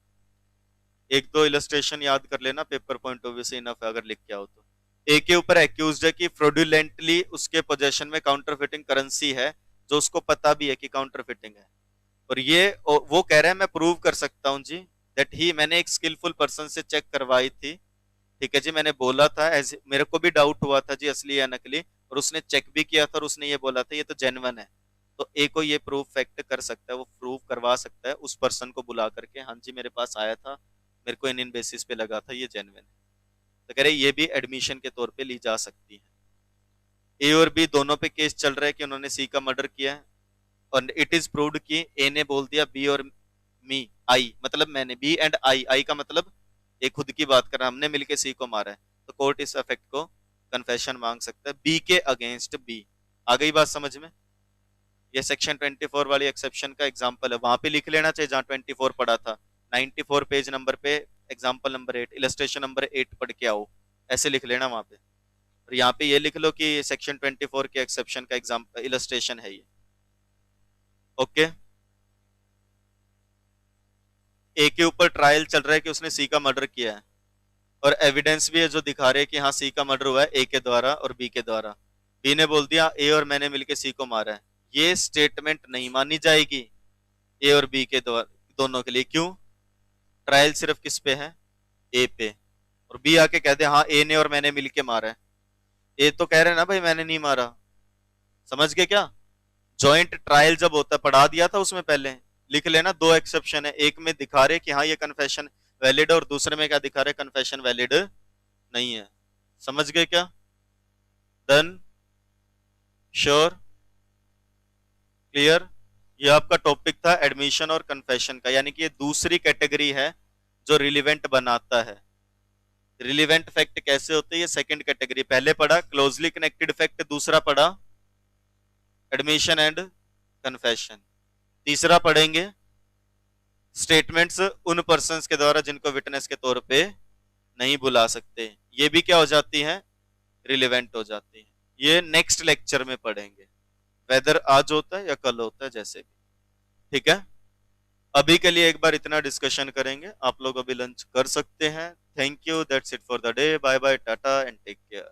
एक दो इलस्ट्रेशन याद कर लेना, पेपर पॉइंट ऑफ व्यू से इनफ है अगर लिख के आओ तो। ए के ऊपर एक्यूज्ड है कि फ्रॉडुलेंटली उसके पोजेशन में काउंटरफिटिंग करेंसी है, जो उसको पता भी है कि काउंटरफिटिंग है, और ये वो कह रहा है मैं प्रूव कर सकता हूं जी दैट ही, मैंने एक स्किलफुल पर्सन से चेक करवाई थी, ठीक है जी, मैंने बोला था एज मेरे को भी डाउट हुआ था जी असली या नकली, और उसने चेक भी किया था और उसने ये बोला था ये तो जेन्युइन है। तो ए को ये प्रूफ फैक्ट कर सकता है, वो प्रूव करवा सकता है उस पर्सन को बुला करके, हाँ जी मेरे पास आया था, मेरे को इन बेसिस पे लगा था ये जेन्युइन है। तो कह रहे ये भी एडमिशन के तौर पे ली जा सकती है। ए और बी दोनों पे केस चल रहा है कि उन्होंने सी का मर्डर किया है, और इट इज प्रूव्ड कि ए ने बोल दिया बी और मी, आई मतलब मैंने, बी एंड आई का मतलब ये खुद की बात कर रहा है, हमने मिलके सी को मारा है। तो कोर्ट इस अफेक्ट को कन्फेशन मांग सकता है बी के अगेंस्ट बी। आ गई बात समझ में? ये सेक्शन 24 वाली एक्सेप्शन का एग्जांपल है, वहां पे लिख लेना चाहिए जहां 24 पढ़ा था, 94 पेज नंबर पे एग्जांपल नंबर 8 इलस्ट्रेशन नंबर 8 पढ़ के आओ, ऐसे लिख लेना वहां पे। और यहाँ पे ये लिख लो कि सेक्शन 24 के एक्सेप्शन का एग्जाम्पल इलस्ट्रेशन है ये। ओके, ए के ऊपर ट्रायल चल रहा है कि उसने सी का मर्डर किया है, और एविडेंस भी है जो दिखा रहे हैं कि हाँ सी का मर्डर हुआ है ए के द्वारा और बी के द्वारा। बी ने बोल दिया ए और मैंने मिलकर सी को मारा है, ये स्टेटमेंट नहीं मानी जाएगी ए और बी के द्वारा दोनों के लिए। क्यों? ट्रायल सिर्फ किस पे है? ए पे, और बी आके कह दे हाँ ए ने और मैंने मिलके मारा है। ए तो कह रहे हैं ना भाई मैंने नहीं मारा, समझ गए क्या? जॉइंट ट्रायल जब होता है, पढ़ा दिया था उसमें पहले, लिख लेना, दो एक्सेप्शन है, एक में दिखा रहे कि हाँ ये कन्फेशन वैलिड है, और दूसरे में क्या दिखा रहे कन्फेशन वैलिड नहीं है। समझ गए क्या? डन? श्योर? क्लियर? ये आपका टॉपिक था एडमिशन और कन्फेशन का, यानी कि ये दूसरी कैटेगरी है जो रिलीवेंट बनाता है। रिलीवेंट फैक्ट कैसे होते हैं, ये सेकंड कैटेगरी। पहले पढ़ा क्लोजली कनेक्टेड फैक्ट, दूसरा पढ़ा एडमिशन एंड कन्फेशन, तीसरा पढ़ेंगे स्टेटमेंट्स उन पर्संस के द्वारा जिनको विटनेस के तौर पे नहीं बुला सकते, ये भी क्या हो जाती हैं? रिलेवेंट हो जाती हैं। ये नेक्स्ट लेक्चर में पढ़ेंगे, वेदर आज होता है या कल होता है जैसे भी, ठीक है। अभी के लिए एक बार इतना डिस्कशन करेंगे, आप लोग अभी लंच कर सकते हैं। Thank you, that's it for the day, bye bye, tata and take care.